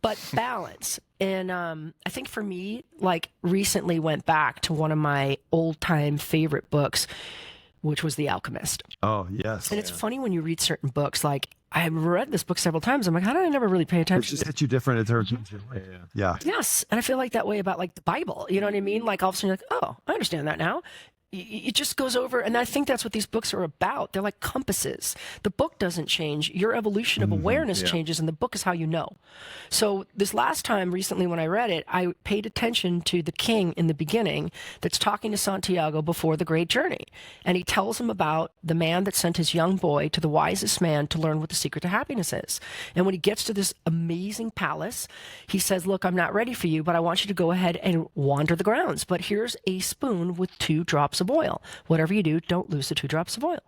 Speaker 3: But balance. And I think for me, recently went back to one of my old time favorite books, which was The Alchemist.
Speaker 2: Oh, yes.
Speaker 3: And it's funny when you read certain books, I've read this book several times. I'm like, how did I never really pay attention?
Speaker 2: It just hits you different in terms of yeah.
Speaker 3: Yes. And I feel like that way about the Bible. You know what I mean? All of a sudden you're like, oh, I understand that now. It just goes over. And I think that's what these books are about. They're like compasses. The book doesn't change. Your evolution of awareness changes, and the book is how you know. So this last time recently when I read it, I paid attention to the king in the beginning that's talking to Santiago before the great journey. And he tells him about the man that sent his young boy to the wisest man to learn what the secret to happiness is. And when he gets to this amazing palace, he says, look, I'm not ready for you, but I want you to go ahead and wander the grounds. But here's a spoon with 2 drops of oil. Whatever you do, don't lose the 2 drops of oil.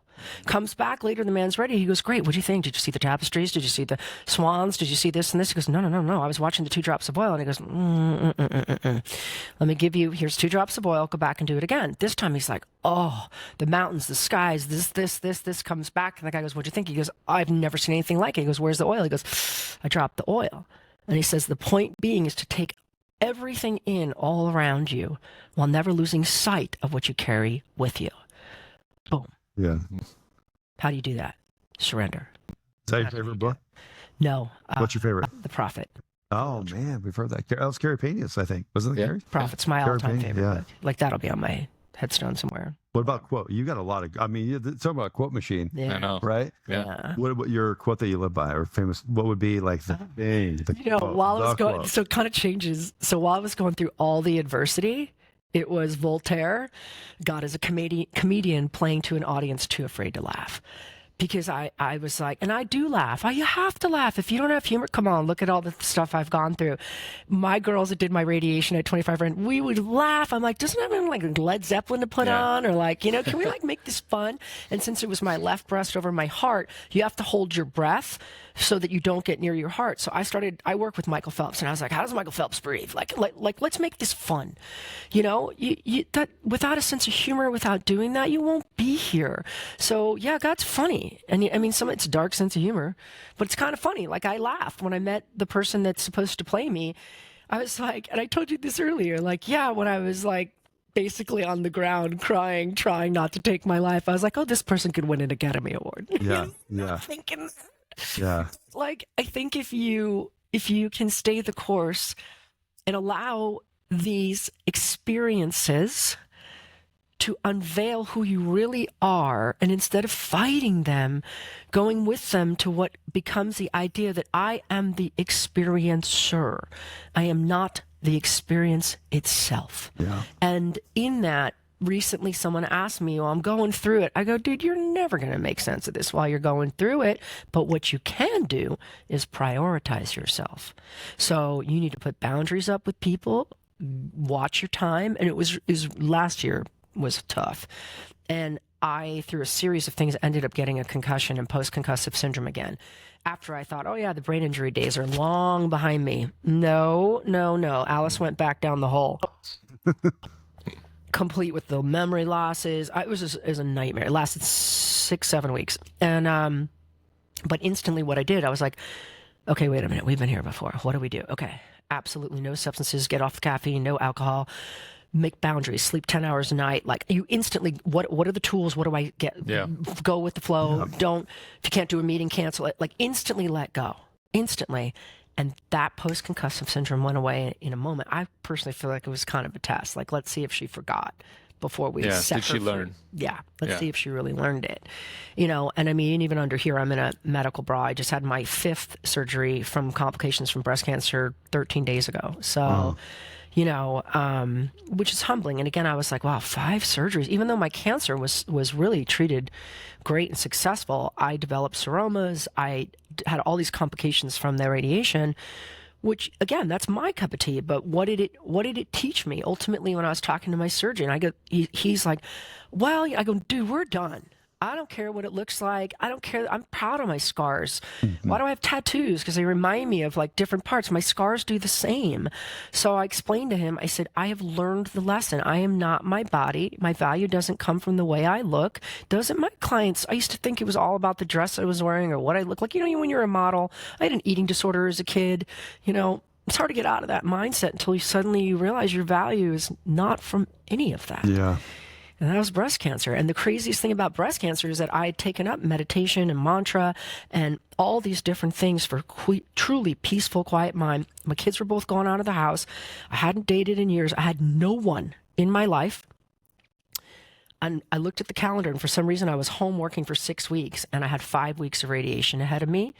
Speaker 3: Comes back later, the man's ready. He goes, great, what do you think? Did you see the tapestries? Did you see the swans? Did you see this and this? He goes, no. I was watching the 2 drops of oil. And he goes, let me give you, here's 2 drops of oil. Go back and do it again. This time he's like, oh, the mountains, the skies, this comes back. And the guy goes, what do you think? He goes, I've never seen anything like it. He goes, where's the oil? He goes, I dropped the oil. And he says, the point being is to take everything in all around you while never losing sight of what you carry with you. Boom.
Speaker 2: Yeah.
Speaker 3: How do you do that? Surrender.
Speaker 2: Is that your favorite book?
Speaker 3: No.
Speaker 2: What's your favorite?
Speaker 3: The Prophet.
Speaker 2: Oh, man. We've heard that. That was Carrie Panius, I think. Wasn't it Carrie?
Speaker 3: Prophet's my
Speaker 2: Carrie
Speaker 3: all-time
Speaker 2: Panius,
Speaker 3: favorite book. That'll be on my headstone somewhere.
Speaker 2: What about quote? You got a lot of, talk about a quote machine.
Speaker 3: Yeah.
Speaker 4: I know.
Speaker 2: Right?
Speaker 4: Yeah.
Speaker 2: What about your quote that you live by or famous? What would be the thing?
Speaker 3: While I was going, so it kind of changes. So while I was going through all the adversity, it was Voltaire, God is a comedian playing to an audience too afraid to laugh. Because I was like, and I do laugh. You have to laugh. If you don't have humor, come on, look at all the stuff I've gone through. My girls that did my radiation at 25 Rand, we would laugh. I'm like, doesn't it have like Led Zeppelin to put on? Or can we make this fun? And since it was my left breast over my heart, you have to hold your breath so that you don't get near your heart. So I work with Michael Phelps, and I was like, how does Michael Phelps breathe? Like let's make this fun. That without a sense of humor, without doing that, you won't be here. So yeah, God's funny. And it's a dark sense of humor, but it's kind of funny. I laughed when I met the person that's supposed to play me. I was like, and I told you this earlier, when I was basically on the ground crying, trying not to take my life, I was like, oh, this person could win an Academy Award.
Speaker 2: Yeah.
Speaker 3: Thinking,
Speaker 2: yeah.
Speaker 3: I think if you can stay the course and allow these experiences to unveil who you really are, and instead of fighting them, going with them to what becomes the idea that I am the experiencer. I am not the experience itself.
Speaker 2: Yeah.
Speaker 3: And in that, recently someone asked me, well, I'm going through it. I go, dude, you're never going to make sense of this while you're going through it. But what you can do is prioritize yourself. So you need to put boundaries up with people, watch your time. And it was last year, was tough. And I, through a series of things, ended up getting a concussion and post-concussive syndrome again. After I thought, oh yeah, the brain injury days are long behind me. No. Alice went back down the hole. Complete with the memory losses. It was a nightmare. It lasted 6-7 weeks. And, but instantly what I did, I was like, okay, wait a minute. We've been here before. What do we do? Okay. Absolutely no substances. Get off the caffeine, no alcohol. Make boundaries, sleep 10 hours a night. Like you instantly, what are the tools? What do I get?
Speaker 4: Yeah.
Speaker 3: Go with the flow. Don't, if you can't do a meeting, cancel it. Like instantly let go. Instantly. And that post-concussive syndrome went away in a moment. I personally feel like it was kind of a test. Like, let's see if she forgot before we set
Speaker 4: did
Speaker 3: her
Speaker 4: she
Speaker 3: free.
Speaker 4: learn?
Speaker 3: Yeah. Let's see if she really learned it. And I mean, even under here, I'm in a medical bra. I just had my 5th surgery from complications from breast cancer 13 days ago. So, which is humbling. And again, I was like, wow, 5 surgeries. Even though my cancer was really treated great and successful, I developed seromas. I had all these complications from the radiation, which again, that's my cup of tea. But what did it teach me? Ultimately, when I was talking to my surgeon, he's like, well, I go, dude, we're done. I don't care what it looks like. I don't care. I'm proud of my scars. Why do I have tattoos? Because they remind me of like different parts. My scars do the same. So I explained to him, I said, I have learned the lesson. I am not my body. My value doesn't come from the way I look. Doesn't my clients, I used to think it was all about the dress I was wearing or what I look like. When you're a model, I had an eating disorder as a kid, it's hard to get out of that mindset until you realize your value is not from any of that.
Speaker 2: Yeah.
Speaker 3: And that was breast cancer. And the craziest thing about breast cancer is that I had taken up meditation and mantra and all these different things for truly peaceful, quiet mind. My kids were both gone out of the house. I hadn't dated in years. I had no one in my life. And I looked at the calendar, and for some reason I was home working for 6 weeks, and I had 5 weeks of radiation ahead of me.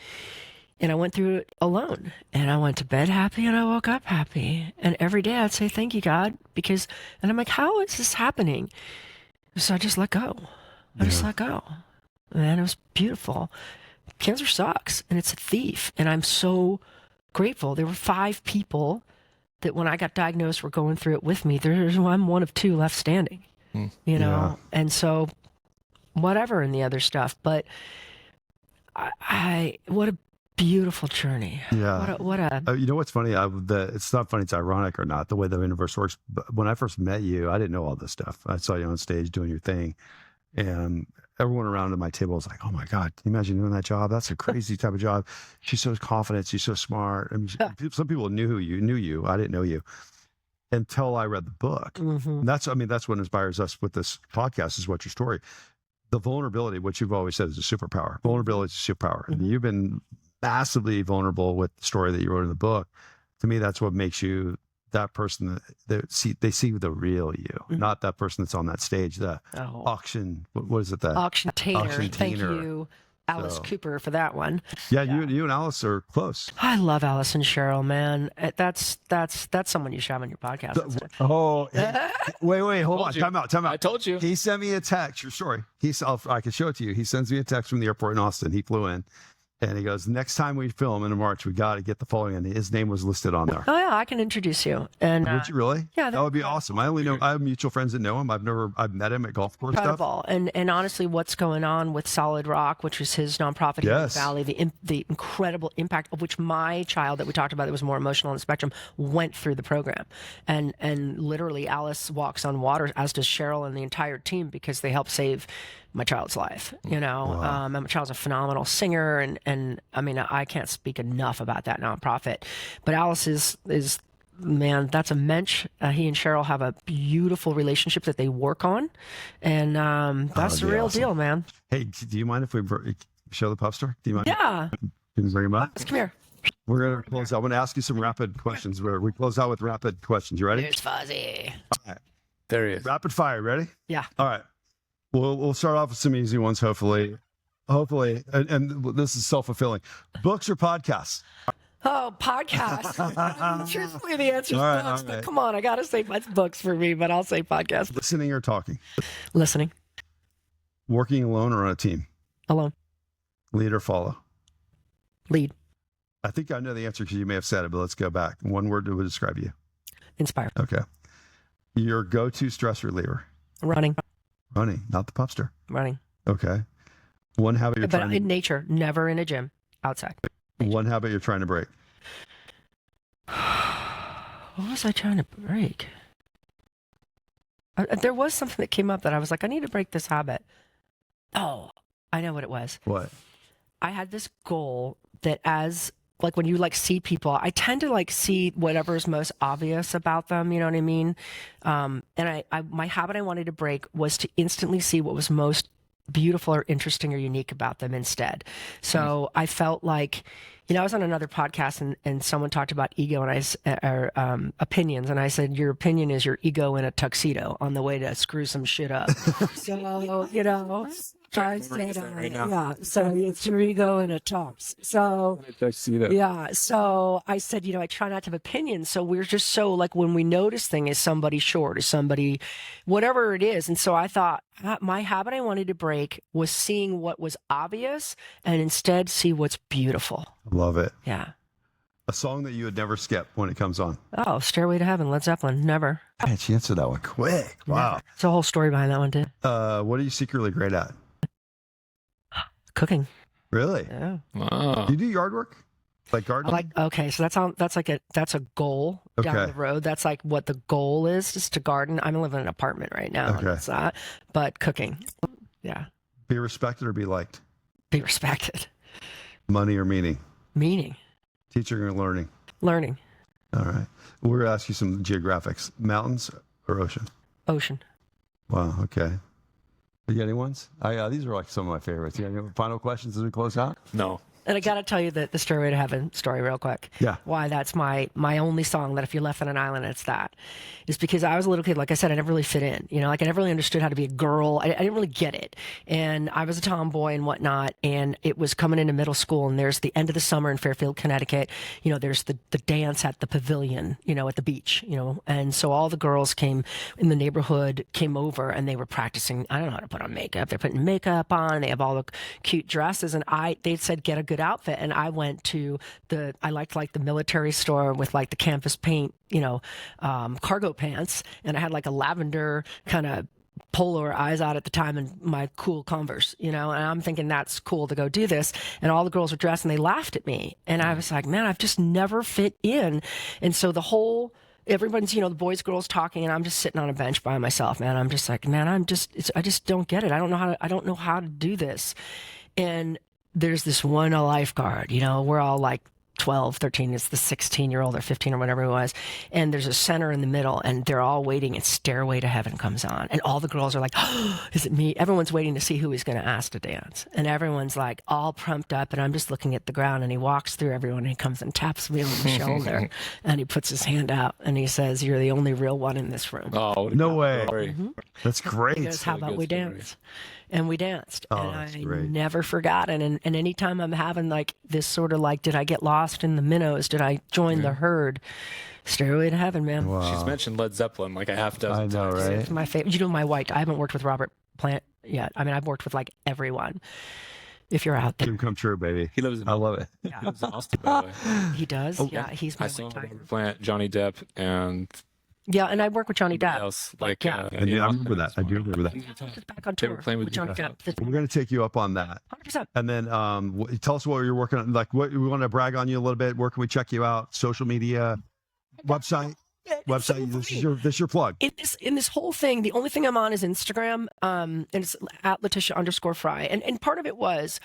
Speaker 3: And I went through it alone, and I went to bed happy and I woke up happy. And every day I'd say, thank you, God, and I'm like, how is this happening? So I just let go. I just let go. And it was beautiful. Cancer sucks, and it's a thief. And I'm so grateful. There were 5 people that when I got diagnosed were going through it with me. I'm one of 2 left standing, And so whatever in the other stuff. But what a beautiful journey.
Speaker 2: Yeah.
Speaker 3: What a
Speaker 2: You know what's funny? It's not funny. It's ironic or not the way the universe works. But when I first met you, I didn't know all this stuff. I saw you on stage doing your thing, and everyone around at my table was like, "Oh my God, can you imagine doing that job? That's a crazy type of job." She's so confident. She's so smart. I mean, some people knew you. I didn't know you until I read the book. And that's what inspires us with this podcast is What's Your Story? The vulnerability, which you've always said is a superpower. Vulnerability is a superpower. And you've been massively vulnerable with the story that you wrote in the book. To me, that's what makes you that person that they see the real you, not that person that's on that stage, auction. What is it? The
Speaker 3: auctioneer. Thank you, Alice Cooper, for that one.
Speaker 2: Yeah, you and Alice are close.
Speaker 3: I love Alice and Cheryl, man. That's someone you should have on your podcast.
Speaker 2: Wait, hold on. Time out.
Speaker 4: I told you.
Speaker 2: He sent me a text. Your story. I can show it to you. He sends me a text from the airport in Austin. He flew in. And he goes, next time we film in March, we got to get the following. And his name was listed on there.
Speaker 3: Oh yeah, I can introduce you. And
Speaker 2: would you really?
Speaker 3: Yeah,
Speaker 2: that would be awesome. I have mutual friends that know him. I've met him at golf course
Speaker 3: incredible.
Speaker 2: Stuff.
Speaker 3: And honestly, what's going on with Solid Rock, which is his nonprofit here in the Valley, the incredible impact of which my child that we talked about that was more emotional on the spectrum went through the program, and literally Alice walks on water, as does Cheryl and the entire team, because they help save my child's life, Wow. And my child's a phenomenal singer, and I mean, I can't speak enough about that nonprofit. But Alice is man, that's a mensch. He and Cheryl have a beautiful relationship that they work on, and that's the real deal, man.
Speaker 2: Hey, do you mind if we show the pup star? Do you mind?
Speaker 3: Yeah.
Speaker 2: Can you bring him up?
Speaker 3: Let's come here.
Speaker 2: We're going to close out. I want to ask you some rapid questions. We close out with rapid questions. You ready?
Speaker 3: Here's Fuzzy.
Speaker 2: All right.
Speaker 4: There he is.
Speaker 2: Rapid fire. Ready?
Speaker 3: Yeah.
Speaker 2: All right. We'll start off with some easy ones, hopefully, and this is self-fulfilling. Books or podcasts?
Speaker 3: Oh, podcasts. Truthfully, the answer is books. But come on, I got to say it's books for me, but I'll say podcasts.
Speaker 2: Listening or talking?
Speaker 3: Listening.
Speaker 2: Working alone or on a team?
Speaker 3: Alone.
Speaker 2: Lead or follow?
Speaker 3: Lead.
Speaker 2: I think I know the answer because you may have said it, but let's go back. One word that would describe you.
Speaker 3: Inspire.
Speaker 2: Okay. Your go-to stress reliever?
Speaker 3: Running.
Speaker 2: Running, not the pupster.
Speaker 3: Running.
Speaker 2: Okay. One habit you're
Speaker 3: But
Speaker 2: trying
Speaker 3: in nature, never in a gym, outside.
Speaker 2: one habit you're trying to break.
Speaker 3: What was I trying to break? There was something that came up that I was like, I need to break this habit. Oh, I know what it was.
Speaker 2: What?
Speaker 3: I had this goal that like when you like see people, I tend to like see whatever is most obvious about them. You know what I mean? And my habit I wanted to break was to instantly see what was most beautiful or interesting or unique about them instead. So I felt like, I was on another podcast and someone talked about ego and opinions. And I said, your opinion is your ego in a tuxedo on the way to screw some shit up. So, I said, yeah, so it's your ego in a tux. So, yeah, so I said, I try not to have opinions. So we're just so like when we notice thing, is somebody short, is somebody, whatever it is. And so I thought my habit I wanted to break was seeing what was obvious and instead see what's beautiful.
Speaker 2: Love it.
Speaker 3: Yeah.
Speaker 2: A song that you would never skip when it comes on.
Speaker 3: Oh, Stairway to Heaven, Led Zeppelin. Never.
Speaker 2: Man, she answered that one quick. Wow.
Speaker 3: Never. There's a whole story behind that one too.
Speaker 2: What are you secretly great at?
Speaker 3: Cooking.
Speaker 2: Really?
Speaker 3: Yeah.
Speaker 4: Wow.
Speaker 2: Do you do yard work? Like gardening?
Speaker 3: Okay, so that's a goal down the road. That's like what the goal is to garden. I'm living in an apartment right now.
Speaker 2: Okay.
Speaker 3: And it's not, but cooking. Yeah.
Speaker 2: Be respected or be liked?
Speaker 3: Be respected.
Speaker 2: Money or meaning?
Speaker 3: Meaning.
Speaker 2: Teaching or learning?
Speaker 3: Learning.
Speaker 2: All right. We're going to ask you some geographics. Mountains or ocean?
Speaker 3: Ocean.
Speaker 2: Wow. Okay. You got any ones? These are like some of my favorites. You got any final questions as we close out?
Speaker 4: No.
Speaker 3: And I got to tell you the Stairway to Heaven story real quick.
Speaker 2: Yeah.
Speaker 3: Why that's my only song that if you're left on an island, it's that. Is because I was a little kid. Like I said, I never really fit in. Like I never really understood how to be a girl. I didn't really get it. And I was a tomboy and whatnot. And it was coming into middle school. And there's the end of the summer in Fairfield, Connecticut. There's the dance at the pavilion, at the beach, And so all the girls came in the neighborhood, came over and they were practicing. I don't know how to put on makeup. They're putting makeup on. They have all the cute dresses. And they said, get a good outfit. And I went to I liked like the military store with like the canvas paint, cargo pants. And I had like a lavender kind of polar eyes out at the time and my cool Converse, and I'm thinking that's cool to go do this. And all the girls were dressed and they laughed at me. And I was like, man, I've just never fit in. And so everyone's, the boys, girls talking, and I'm just sitting on a bench by myself, man. I'm just like, man, I just don't get it. I don't know how to do this. And there's this one lifeguard, we're all like 12, 13, it's the 16-year-old or 15 or whatever it was. And there's a center in the middle and they're all waiting and Stairway to Heaven comes on. And all the girls are like, oh, is it me? Everyone's waiting to see who he's going to ask to dance. And everyone's like all pumped up and I'm just looking at the ground and he walks through everyone and he comes and taps me on the shoulder and he puts his hand out and he says, you're the only real one in this room.
Speaker 4: Oh,
Speaker 2: no way.
Speaker 3: Mm-hmm.
Speaker 2: That's great.
Speaker 3: He goes, how about we dance? And we danced.
Speaker 2: Oh,
Speaker 3: and
Speaker 2: that's
Speaker 3: I
Speaker 2: great.
Speaker 3: never forgot it. And anytime I'm having like this sort of like, did I get lost in the minnows? Did I join the herd? Stairway to Heaven, man.
Speaker 2: Wow.
Speaker 4: She's mentioned Led Zeppelin like a half dozen
Speaker 2: I know,
Speaker 4: times.
Speaker 2: right?
Speaker 3: It's my favorite. I haven't worked with Robert Plant yet. I mean, I've worked with like everyone. If you're out there.
Speaker 2: Dream come true, baby.
Speaker 4: He lives in
Speaker 2: I love it.
Speaker 3: Yeah.
Speaker 4: He lives in Austin, by the way.
Speaker 3: He does.
Speaker 2: Oh,
Speaker 3: yeah, he's my
Speaker 4: I saw
Speaker 3: white tiger.
Speaker 4: Robert Plant, Johnny Depp, and
Speaker 3: Yeah, and I work with Johnny Depp.
Speaker 4: else.
Speaker 3: Yeah.
Speaker 2: I remember that. I do remember that.
Speaker 3: Just back on
Speaker 4: They
Speaker 3: tour
Speaker 4: were playing with
Speaker 3: Johnny
Speaker 4: you.
Speaker 3: Depp.
Speaker 2: We're going to take you up on that.
Speaker 3: 100%.
Speaker 2: And then tell us what you're working on. Like, what we want to brag on you a little bit. Where can we check you out? Social media, website. This is your plug.
Speaker 3: In this whole thing, the only thing I'm on is Instagram, and it's at Letitia_Frye. And part of it was,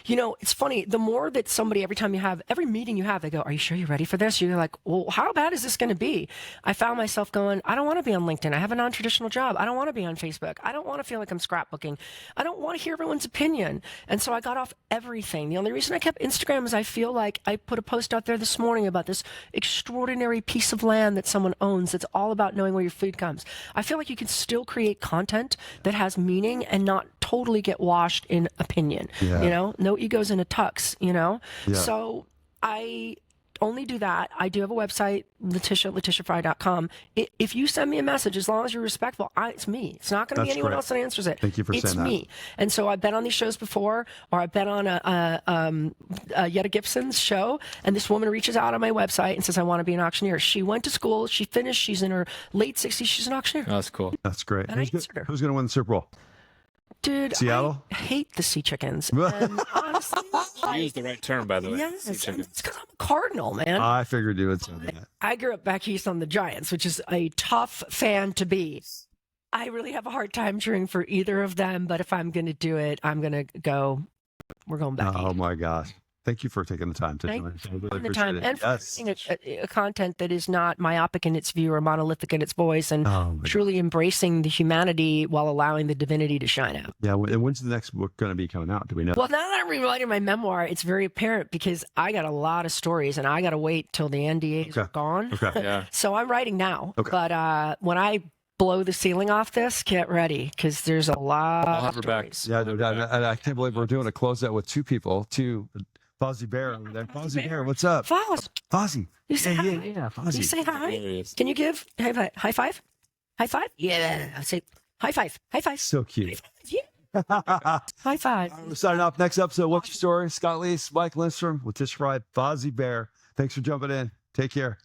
Speaker 3: it's funny. The more that every meeting you have, they go, "Are you sure you're ready for this?" You're like, "Well, how bad is this going to be?" I found myself going, "I don't want to be on LinkedIn. I have a non-traditional job. I don't want to be on Facebook. I don't want to feel like I'm scrapbooking. I don't want to hear everyone's opinion." And so I got off everything. The only reason I kept Instagram is I feel like I put a post out there this morning about this extraordinary piece of land that someone owns. It's all about knowing where your food comes. I feel like you can still create content that has meaning and not totally get washed in opinion.
Speaker 2: Yeah.
Speaker 3: No egos in a tux.
Speaker 2: Yeah.
Speaker 3: So I only do that. I do have a website, LetitiaFrye.com. If you send me a message, as long as you're respectful, it's me. It's not going to be
Speaker 2: That's
Speaker 3: anyone
Speaker 2: great.
Speaker 3: else that answers it.
Speaker 2: Thank you for
Speaker 3: it's
Speaker 2: saying that.
Speaker 3: me. And so I've been on these shows before, or I've been on Yetta Gibson's show, and this woman reaches out on my website and says, I want to be an auctioneer. She went to school, she finished, she's in her late 60s, she's an auctioneer.
Speaker 4: Oh, that's cool.
Speaker 2: That's great.
Speaker 3: And I answered her.
Speaker 2: Who's going to win the Super Bowl?
Speaker 3: Dude,
Speaker 2: Seattle?
Speaker 3: I hate the sea chickens. And honestly,
Speaker 4: You used the right term, by the way.
Speaker 3: yes,
Speaker 4: Sea chicken.
Speaker 3: it's because I'm a Cardinal, man.
Speaker 2: I figured you would say that.
Speaker 3: I grew up back east on the Giants, which is a tough fan to be. I really have a hard time cheering for either of them, but if I'm going to do it, I'm going to go. We're going back
Speaker 2: Oh
Speaker 3: east.
Speaker 2: my gosh. Thank you for taking the time to
Speaker 3: Thank
Speaker 2: join us. I really
Speaker 3: For the
Speaker 2: appreciate
Speaker 3: time
Speaker 2: it.
Speaker 3: and for
Speaker 2: Yes.
Speaker 3: creating a content that is not myopic in its view or monolithic in its voice, and
Speaker 2: Oh, my
Speaker 3: truly embracing the humanity while allowing the divinity to shine out.
Speaker 2: Yeah. And when's the next book going to be coming out? Do we know?
Speaker 3: Well, now that I'm rewriting my memoir, it's very apparent because I got a lot of stories, and I got to wait till the NDAs are gone.
Speaker 2: Okay.
Speaker 4: Yeah.
Speaker 3: So I'm writing now.
Speaker 2: Okay.
Speaker 3: But when I blow the ceiling off this, get ready because there's a lot
Speaker 4: I'll
Speaker 3: of
Speaker 4: have her back.
Speaker 3: stories.
Speaker 2: Yeah, no doubt. And I can't believe we're doing a closeout with two people, Fozzie Bear over there. Fozzie Bear, what's up?
Speaker 3: Foz,
Speaker 2: Fozzie.
Speaker 3: you say hi.
Speaker 2: Yeah, Fozzie.
Speaker 3: You say hi.
Speaker 4: There he is.
Speaker 3: Can you give high five? High five? High five? Yeah. I say high five. High five.
Speaker 2: So cute.
Speaker 3: Yeah. High five.
Speaker 2: We're signing off. Next episode, What's Your Story? Scott Leese, Mike Lindstrom, Letitia Frye, Fozzie Bear. Thanks for jumping in. Take care.